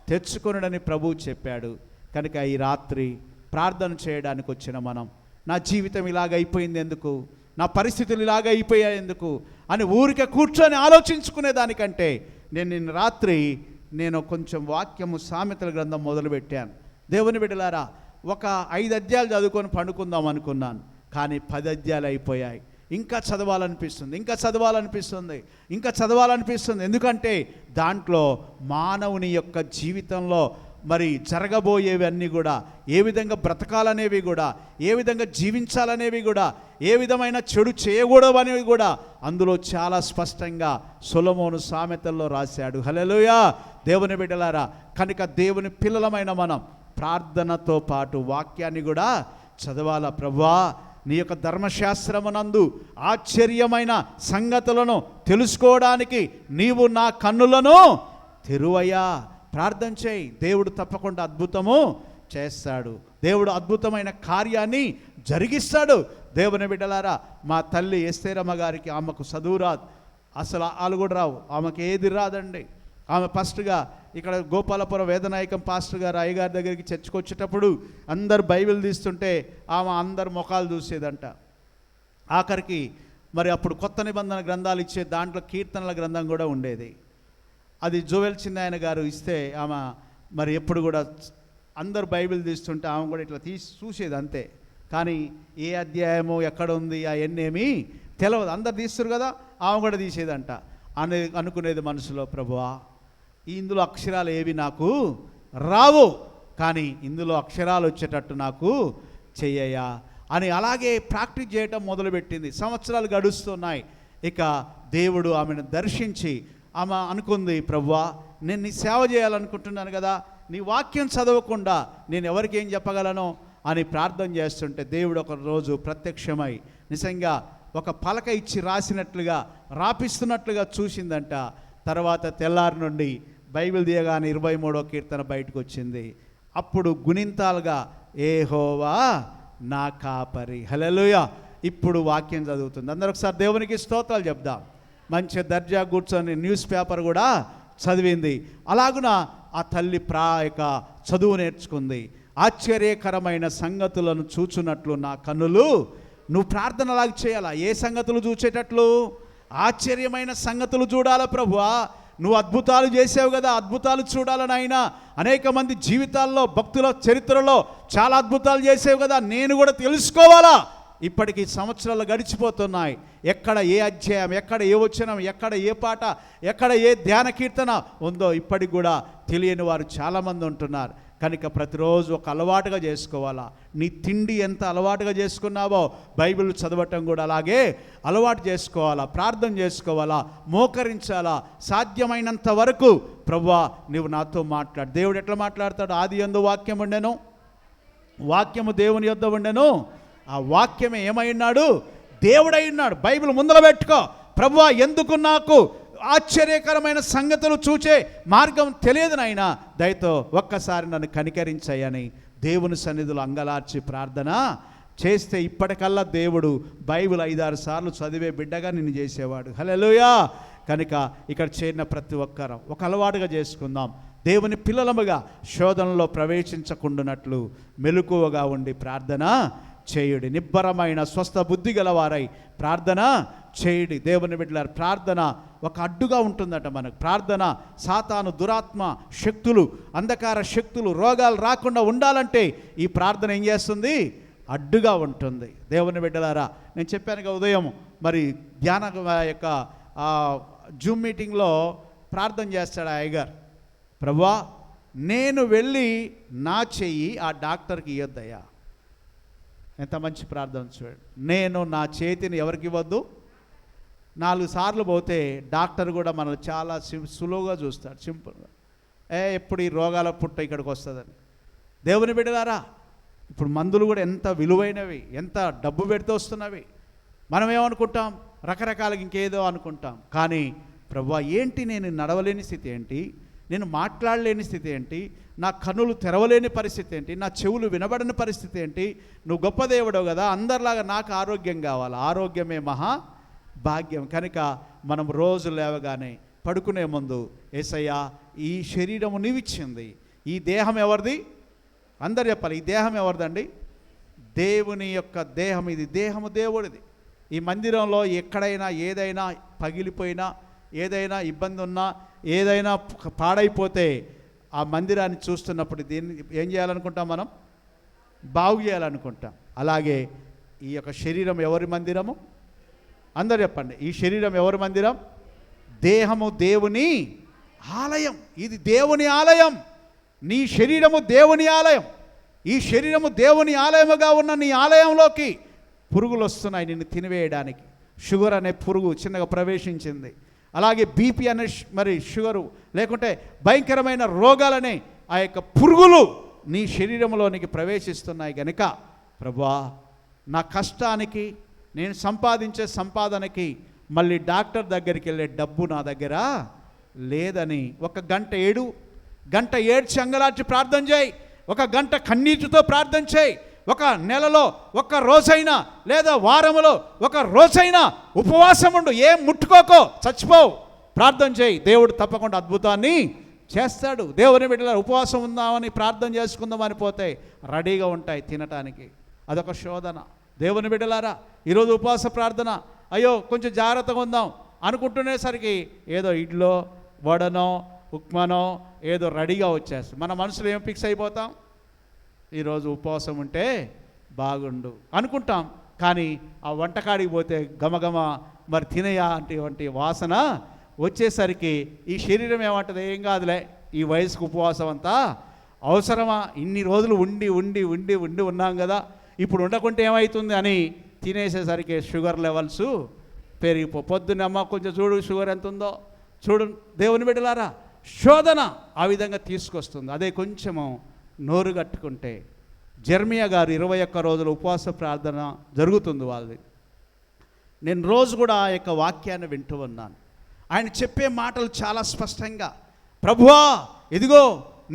తెచ్చుకొనుడని ప్రభువు చెప్పాడు. కనుక ఈ రాత్రి ప్రార్థన చేయడానికి వచ్చిన మనం, నా జీవితం ఇలాగ అయిపోయింది ఎందుకు, నా పరిస్థితులు ఇలాగ అయిపోయాయి ఎందుకు అని ఊరికే కూర్చొని ఆలోచించుకునే దానికంటే నిన్న రాత్రి నేను కొంచెం వాక్యము సామెతల గ్రంథం మొదలుపెట్టాను. దేవుని బిడ్డలారా, ఒక 5 అధ్యాయాలు చదువుకొని పండుకుందాం అనుకున్నాను, కానీ 10 అధ్యాయాలు అయిపోయాయి. ఇంకా చదవాలనిపిస్తుంది. ఎందుకంటే దాంట్లో మానవుని యొక్క జీవితంలో మరి జరగబోయేవన్నీ కూడా, ఏ విధంగా బ్రతకాలనేవి కూడా, ఏ విధంగా జీవించాలనేవి కూడా, ఏ విధమైన చెడు చేయకూడవనేవి కూడా అందులో చాలా స్పష్టంగా సొలొమోను సామెతల్లో రాశాడు. హల్లెలూయా, దేవుని బిడ్డలారా. కనుక దేవుని పిల్లలమైన మనం ప్రార్థనతో పాటు వాక్యాన్ని కూడా చదవాలా. ప్రభువా, నీ యొక్క ధర్మశాస్త్రమునందు ఆశ్చర్యమైన సంగతులను తెలుసుకోవడానికి నీవు నా కన్నులను తెరువయ్యా. ప్రార్థన చేయి, దేవుడు తప్పకుండా అద్భుతము చేస్తాడు. దేవుడు అద్భుతమైన కార్యాన్ని జరిగిస్తాడు. దేవుని బిడ్డలారా, మా తల్లి ఎస్తేరమ్మ గారికి, ఆమెకు చదువు రాదు, అసలు ఆలు కూడా రావు, ఆమెకు ఏది రాదండి. ఆమె ఫస్ట్గా ఇక్కడ గోపాలపురం వేదనాయకం పాస్టర్ గారు అయ్యగారి దగ్గరికి చర్చకొచ్చేటప్పుడు అందరు బైబిల్ తీస్తుంటే ఆమె అందరు ముఖాలు చూసేదంట. ఆఖరికి మరి అప్పుడు కొత్త నిబంధన గ్రంథాలు ఇచ్చే దాంట్లో కీర్తనల గ్రంథం కూడా ఉండేది. అది జోవెల్ చిన్నాయన గారు ఇస్తే ఆమె మరి ఎప్పుడు కూడా అందరు బైబిల్ తీస్తుంటే ఆమె కూడా ఇట్లా తీసి చూసేది అంతే. కానీ ఏ అధ్యాయము ఎక్కడ ఉంది అవన్నీ తెలియదు. అందరు తీస్తారు కదా, ఆమె కూడా తీసేదంట. అనుకునేది మనసులో, ప్రభువా, ఇందులో అక్షరాలు ఏవి నాకు రావు, కానీ ఇందులో అక్షరాలు వచ్చేటట్టు నాకు చెయ్యయా అని అలాగే ప్రాక్టీస్ చేయటం మొదలుపెట్టింది. సంవత్సరాలు గడుస్తున్నాయి. ఇక దేవుడు ఆమెను దర్శించి ఆమె అనుకుంది, ప్రభువా, నేను నీ సేవ చేయాలనుకుంటున్నాను కదా, నీ వాక్యం చదవకుండా నేను ఎవరికి ఏం చెప్పగలను అని ప్రార్థన చేస్తుంటే దేవుడు ఒక రోజు ప్రత్యక్షమై నిజంగా ఒక పలక ఇచ్చి రాసినట్లుగా రాపిస్తున్నట్లుగా చూసిందంట. తర్వాత తెల్లారి నుండి బైబిల్ తీయగానే 23వ కీర్తన బయటకు వచ్చింది. అప్పుడు గుణింతాలుగా యెహోవా నా కాపరి. హల్లెలూయా. ఇప్పుడు వాక్యం చదువుతుంది. అందరూ ఒకసారి దేవునికి స్తోత్రాలు చెప్దాం. మంచి దర్జా కూర్చొని న్యూస్ పేపర్ కూడా చదివింది. అలాగున ఆ తల్లి చదువు నేర్చుకుంది. ఆశ్చర్యకరమైన సంగతులను చూచున్నట్లు నా కన్నులు, నువ్వు ప్రార్థన అలాగ చేయాలా. ఏ సంగతులు చూచేటట్లు? ఆశ్చర్యమైన సంగతులు చూడాలా. ప్రభువా, నువ్వు అద్భుతాలు చేసావు కదా, అద్భుతాలు చూడాలని ఆయన అనేక మంది జీవితాల్లో, భక్తుల చరిత్రలో చాలా అద్భుతాలు చేసావు కదా, నేను కూడా తెలుసుకోవాలా. ఇప్పటికీ సంవత్సరాలు గడిచిపోతున్నాయి. ఎక్కడ ఏ అధ్యాయం, ఎక్కడ ఏ వచనం, ఎక్కడ ఏ పాట, ఎక్కడ ఏ ధ్యాన కీర్తన ఉందో ఇప్పటికి కూడా తెలియని వారు చాలామంది ఉంటున్నారు. కనుక ప్రతిరోజు ఒక అలవాటుగా చేసుకోవాలా. నీ తిండి ఎంత అలవాటుగా చేసుకున్నావో బైబిల్ చదవటం కూడా అలాగే అలవాటు చేసుకోవాలా. ప్రార్థన చేసుకోవాలా, మోకరించాలా. సాధ్యమైనంత వరకు ప్రభువా నువ్వు నాతో మాట్లాడు. దేవుడు ఎట్లా మాట్లాడతాడు? ఆది యందు వాక్యం ఉండెను, వాక్యము దేవుని యొద్ద ఉండెను, ఆ వాక్యమే ఏమై ఉన్నాడు? దేవుడై ఉన్నాడు. బైబిల్ ముందర పెట్టుకో. ప్రభువా, ఎందుకు నాకు ఆశ్చర్యకరమైన సంగతులు చూచే మార్గం తెలియదు నాయనా, దయతో ఒక్కసారి నన్ను కనికరించాయని దేవుని సన్నిధిలో అంగలార్చి ప్రార్థన చేస్తే ఇప్పటికల్లా దేవుడు బైబిల్ 5-6 సార్లు చదివే బిడ్డగా నిన్ను చేసేవాడు. హల్లెలూయా. కనుక ఇక్కడ చేరిన ప్రతి ఒక్కరం ఒక అలవాటుగా చేసుకుందాం. దేవుని పిల్లలముగా శోధనలో ప్రవేశించకుండానట్లు మెలకువగా ఉండి ప్రార్థన చేయుడి. నిబ్బరమైన స్వస్థ బుద్ధి గలవారై ప్రార్థన చేయుడి. దేవుని బిడ్డలారా, ప్రార్థన ఒక అడ్డుగా ఉంటుందట మనకు. ప్రార్థన సాతాను, దురాత్మ శక్తులు, అంధకార శక్తులు, రోగాలు రాకుండా ఉండాలంటే ఈ ప్రార్థన ఏం చేస్తుంది? అడ్డుగా ఉంటుంది. దేవుని బిడ్డలారా, నేను చెప్పాను ఉదయం మరి ధ్యాన యొక్క జూమ్ మీటింగ్లో ప్రార్థన చేస్తాడు ఆ అయ్యగారు. ప్రభువా, నేను వెళ్ళి నా చెయ్యి ఆ డాక్టర్కి ఇవ్వద్దయ్యా. ఎంత మంచి ప్రార్థన చూడండి. నేను నా చేతిని ఎవరికి ఇవ్వద్దు? 4 సార్లు పోతే డాక్టర్ కూడా మనల్ని చాలా సులువుగా చూస్తాడు, సింపుల్గా. ఎప్పుడు ఈ రోగాల పుట్ట ఇక్కడికి వస్తుందని. దేవుని బిడ్డలారా, ఇప్పుడు మందులు కూడా ఎంత విలువైనవి, ఎంత డబ్బు పెడితే వస్తున్నవి. మనం ఏమనుకుంటాం? రకరకాలుగా ఇంకేదో అనుకుంటాం. కానీ ప్రభువా, ఏంటి నేను నడవలేని స్థితి ఏంటి, నేను మాట్లాడలేని స్థితి ఏంటి, నా కన్నులు తెరవలేని పరిస్థితి ఏంటి, నా చెవులు వినబడని పరిస్థితి ఏంటి, నువ్వు గొప్ప దేవుడవు కదా, అందరిలాగా నాకు ఆరోగ్యం కావాలి. ఆరోగ్యమే మహా భాగ్యం. కనుక మనం రోజు లేవగానే పడుకునే ముందు, యేసయ్యా, ఈ శరీరము నీవిచ్చింది, ఈ దేహం ఎవరిది? అందరు చెప్పాలి, ఈ దేహం ఎవరిదండి? దేవుని యొక్క దేహం. ఇది దేహము దేవుడిది. ఈ మందిరంలో ఎక్కడైనా ఏదైనా పగిలిపోయినా, ఏదైనా ఇబ్బంది ఉన్నా, ఏదైనా పాడైపోతే ఆ మందిరాన్ని చూస్తున్నప్పుడు దీన్ని ఏం చేయాలనుకుంటాం? మనం బాగు చేయాలనుకుంటాం. అలాగే ఈ యొక్క శరీరం ఎవరి మందిరము? అందరు చెప్పండి, ఈ శరీరం ఎవరి మందిరం? దేహము దేవుని ఆలయం. ఇది దేవుని ఆలయం. నీ శరీరము దేవుని ఆలయం. ఈ శరీరము దేవుని ఆలయముగా ఉన్న నీ ఆలయంలోకి పురుగులు వస్తున్నాయి నిన్ను తినివేయడానికి. షుగర్ అనే పురుగు చిన్నగా ప్రవేశించింది. అలాగే బీపీ అనే మరి షుగరు, లేకుంటే భయంకరమైన రోగాలనే ఆ యొక్క పురుగులు నీ శరీరంలోనికి ప్రవేశిస్తున్నాయి. గనుక ప్రభువా, నా కష్టానికి, నేను సంపాదించే సంపాదనకి మళ్ళీ డాక్టర్ దగ్గరికి వెళ్ళే డబ్బు నా దగ్గర లేదని ఒక గంట ఏడ్చి అంగలార్చి ప్రార్థన చేయి. ఒక గంట కన్నీటితో ప్రార్థన చేయి. ఒక నెలలో ఒక రోజైనా లేదా వారములో ఒక రోజైనా ఉపవాసం ఉండు. ఏం ముట్టుకోకో, చచ్చిపోవు, ప్రార్థన చేయి. దేవుడు తప్పకుండా అద్భుతాన్ని చేస్తాడు. దేవుని బిడ్డలారా, ఉపవాసం ఉందామని ప్రార్థన చేసుకుందామని పోతే రెడీగా ఉంటాయి తినటానికి. అదొక శోధన. దేవుని బిడ్డలారా, ఈరోజు ఉపవాస ప్రార్థన, అయ్యో కొంచెం జాగ్రత్తగా ఉందాం అనుకుంటునేసరికి ఏదో ఇడ్లో, వడనో, ఉప్మానో ఏదో రెడీగా వచ్చేస్తుంది. మన మనసులో ఏం ఫిక్స్ అయిపోతాం? ఈరోజు ఉపవాసం ఉంటే బాగుండు అనుకుంటాం. కానీ ఆ వంటకాడికి పోతే గమగమ మరి తినయా అంటే వాసన వచ్చేసరికి ఈ శరీరం ఏమంటుంది? ఏం కాదులే, ఈ వయసుకు ఉపవాసం అంతా అవసరమా? ఇన్ని రోజులు ఉండి ఉన్నాం కదా, ఇప్పుడు ఉండకుంటే ఏమవుతుంది అని తినేసేసరికి షుగర్ లెవెల్స్ పొద్దున్నమ్మ కొంచెం చూడు షుగర్ ఎంత ఉందో చూడు. దేవుని బిడ్డలారా, శోధన ఆ విధంగా తీసుకొస్తుంది. అదే కొంచెము నోరు కట్టుకుంటే. జెర్మియా గారు 21 రోజుల ఉపవాస ప్రార్థన జరుగుతుంది వాళ్ళది. నేను రోజు కూడా ఆ యొక్క వాక్యాన్ని వింటూ ఉన్నాను. ఆయన చెప్పే మాటలు చాలా స్పష్టంగా, ప్రభువా, ఇదిగో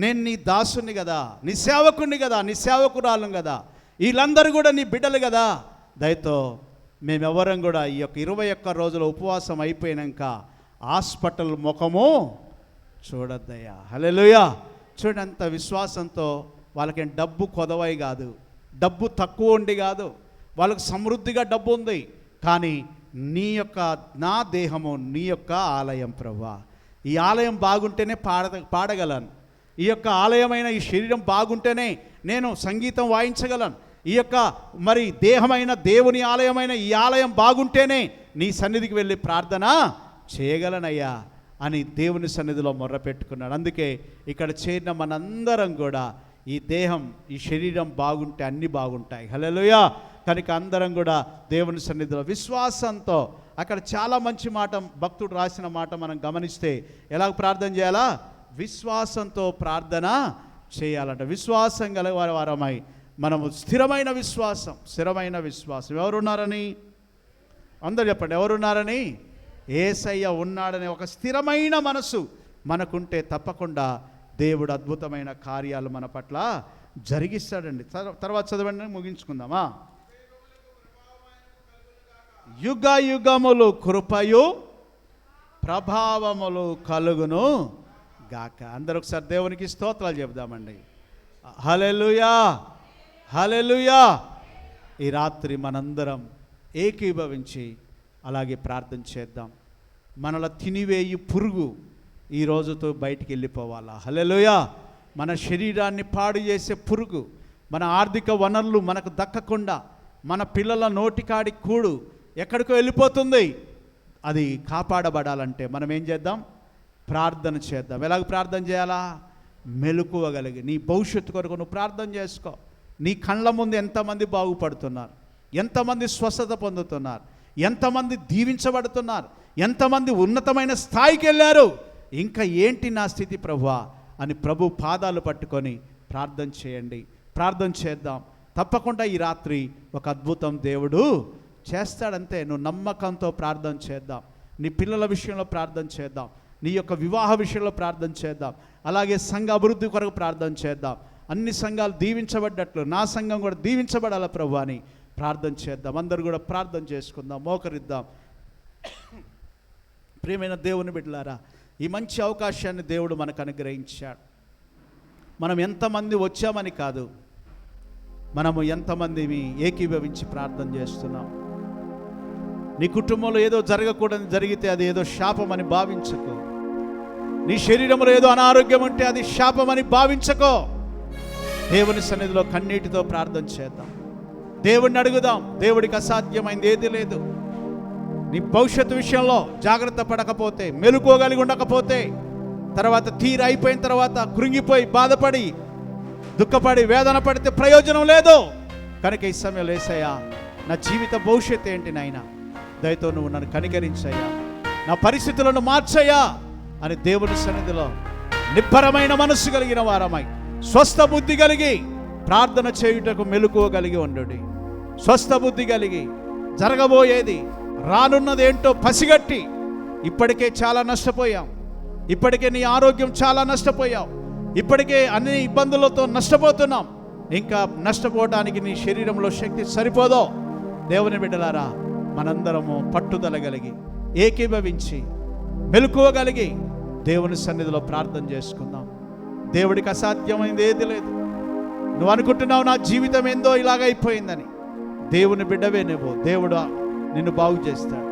నేను నీ దాసుని కదా, నీ సేవకుని కదా, నీ సేవకురాలను కదా, వీళ్ళందరూ కూడా నీ బిడ్డలు కదా, దయతో మేమెవరం కూడా ఈ యొక్క 21 రోజుల ఉపవాసం అయిపోయినాక హాస్పిటల్ ముఖము చూడద్దయ్యా. హల్లెలూయా. చూడండి, అంత విశ్వాసంతో వాళ్ళకి డబ్బు కొదవై కాదు, డబ్బు తక్కువ ఉండి కాదు, వాళ్ళకు సమృద్ధిగా డబ్బు ఉంది. కానీ నా దేహము నీ యొక్క ఆలయం ప్రభువా. ఈ ఆలయం బాగుంటేనే పాడగలను. ఈ యొక్క ఆలయమైన ఈ శరీరం బాగుంటేనే నేను సంగీతం వాయించగలను. ఈ యొక్క మరి దేహమైన దేవుని ఆలయమైన ఈ ఆలయం బాగుంటేనే నీ సన్నిధికి వెళ్ళి ప్రార్థన చేయగలనయ్యా అని దేవుని సన్నిధిలో మొర్రపెట్టుకున్నాడు. అందుకే ఇక్కడ చేరిన మనందరం కూడా ఈ దేహం, ఈ శరీరం బాగుంటే అన్నీ బాగుంటాయి. హల్లెలూయా. కనుక అందరం కూడా దేవుని సన్నిధిలో విశ్వాసంతో, అక్కడ చాలా మంచి మాట భక్తుడు రాసిన మాట మనం గమనిస్తే ఎలా ప్రార్థన చేయాలా? విశ్వాసంతో ప్రార్థన చేయాలంట. విశ్వాసం గల వారమై మనము స్థిరమైన విశ్వాసం ఎవరున్నారని? అందరూ చెప్పండి, ఎవరున్నారని? యేసయ్య ఉన్నాడనే ఒక స్థిరమైన మనసు మనకుంటే తప్పకుండా దేవుడు అద్భుతమైన కార్యాలు మన పట్ల జరిగిస్తాడండి. తర్వాత చదవండి, ముగించుకుందామా. యుగ యుగములు కృపయు ప్రభావములు కలుగును గాక. అందరూ ఒకసారి దేవునికి స్తోత్రాలు చెబుదామండి. హల్లెలూయా, హల్లెలూయా. ఈ రాత్రి మనందరం ఏకీభవించి అలాగే ప్రార్థన చేద్దాం. మనల తినివేయి పురుగు ఈ రోజుతో బయటికి వెళ్ళిపోవాలా. హల్లెలూయా. మన శరీరాన్ని పాడు చేసే పురుగు, మన ఆర్థిక వనరులు మనకు దక్కకుండా, మన పిల్లల నోటికాడి కూడు ఎక్కడికో వెళ్ళిపోతుంది. అది కాపాడబడాలంటే మనం ఏం చేద్దాం? ప్రార్థన చేద్దాం. ఎలాగ ప్రార్థన చేయాలా? మెలకువగలిగి నీ భవిష్యత్తు కొరకు నువ్వు ప్రార్థన చేసుకో. నీ కళ్ళ ముందు ఎంతమంది బాగుపడుతున్నారు, ఎంతమంది స్వస్థత పొందుతున్నారు, ఎంతమంది దీవించబడుతున్నారు, ఎంతమంది ఉన్నతమైన స్థాయికి వెళ్ళారు. ఇంకా ఏంటి నా స్థితి ప్రభువా అని ప్రభు పాదాలు పట్టుకొని ప్రార్థన చేయండి. ప్రార్థన చేద్దాం. తప్పకుండా ఈ రాత్రి ఒక అద్భుతం దేవుడు చేస్తాడంతే. నువ్వు నమ్మకంతో ప్రార్థన చేద్దాం. నీ పిల్లల విషయంలో ప్రార్థన చేద్దాం. నీ యొక్క వివాహ విషయంలో ప్రార్థన చేద్దాం. అలాగే సంఘ అభివృద్ధి కొరకు ప్రార్థన చేద్దాం. అన్ని సంఘాలు దీవించబడ్డట్లు నా సంఘం కూడా దీవించబడాల ప్రభు అని ప్రార్థన చేద్దాం. అందరూ కూడా ప్రార్థన చేసుకుందాం, మోకరిద్దాం. ప్రియమైన దేవుని బిడ్డలారా, ఈ మంచి అవకాశాన్ని దేవుడు మనకు అనుగ్రహించాడు. మనం ఎంతమంది వచ్చామని కాదు, మనము ఎంతమంది ఏకీభవించి ప్రార్థన చేస్తున్నాం. నీ కుటుంబంలో ఏదో జరగకూడని జరిగితే అది ఏదో శాపమని భావించకో. నీ శరీరంలో ఏదో అనారోగ్యం ఉంటే అది శాపమని భావించకో. దేవుని సన్నిధిలో కన్నీటితో ప్రార్థన చేద్దాం. దేవుడిని అడుగుదాం. దేవుడికి అసాధ్యమైంది ఏది లేదు. నీ భవిష్యత్తు విషయంలో జాగ్రత్త పడకపోతే, మెలుకోగలిగి ఉండకపోతే, తర్వాత తీరు అయిపోయిన తర్వాత కృంగిపోయి బాధపడి దుఃఖపడి వేదన పడితే ప్రయోజనం లేదు. కనుక ఈ సమయంలో యేసయ్యా, నా జీవిత భవిష్యత్తు ఏంటి నాయనా, దయతో నువ్వు నన్ను కనికరించయ్యా, నా పరిస్థితులను మార్చయ్యా అని దేవుని సన్నిధిలో నిబ్బరమైన మనస్సు కలిగిన వారమై, స్వస్థ బుద్ధి కలిగి ప్రార్థన చేయుటకు మెలకువగలిగి ఉండు. స్వస్థ బుద్ధి కలిగి జరగబోయేది రానున్నది ఏంటో పసిగట్టి, ఇప్పటికే చాలా నష్టపోయాం, ఇప్పటికే నీ ఆరోగ్యం చాలా నష్టపోయావు, ఇప్పటికే అన్ని ఇబ్బందులతో నష్టపోతున్నాం, ఇంకా నష్టపోవడానికి నీ శరీరంలో శక్తి సరిపోదో. దేవుని బిడ్డలారా, మనందరము పట్టుదల కలిగి ఏకీభవించి మెలకువగలిగి దేవుని సన్నిధిలో ప్రార్థన చేసుకుందాం. దేవుడికి అసాధ్యమైంది ఏది లేదు. నువ్వు అనుకుంటున్నావు నా జీవితం ఏందో ఇలాగైపోయిందని. దేవుని బిడ్డవే నువ్వు, దేవుడు నిన్ను బాగు చేస్తాడు.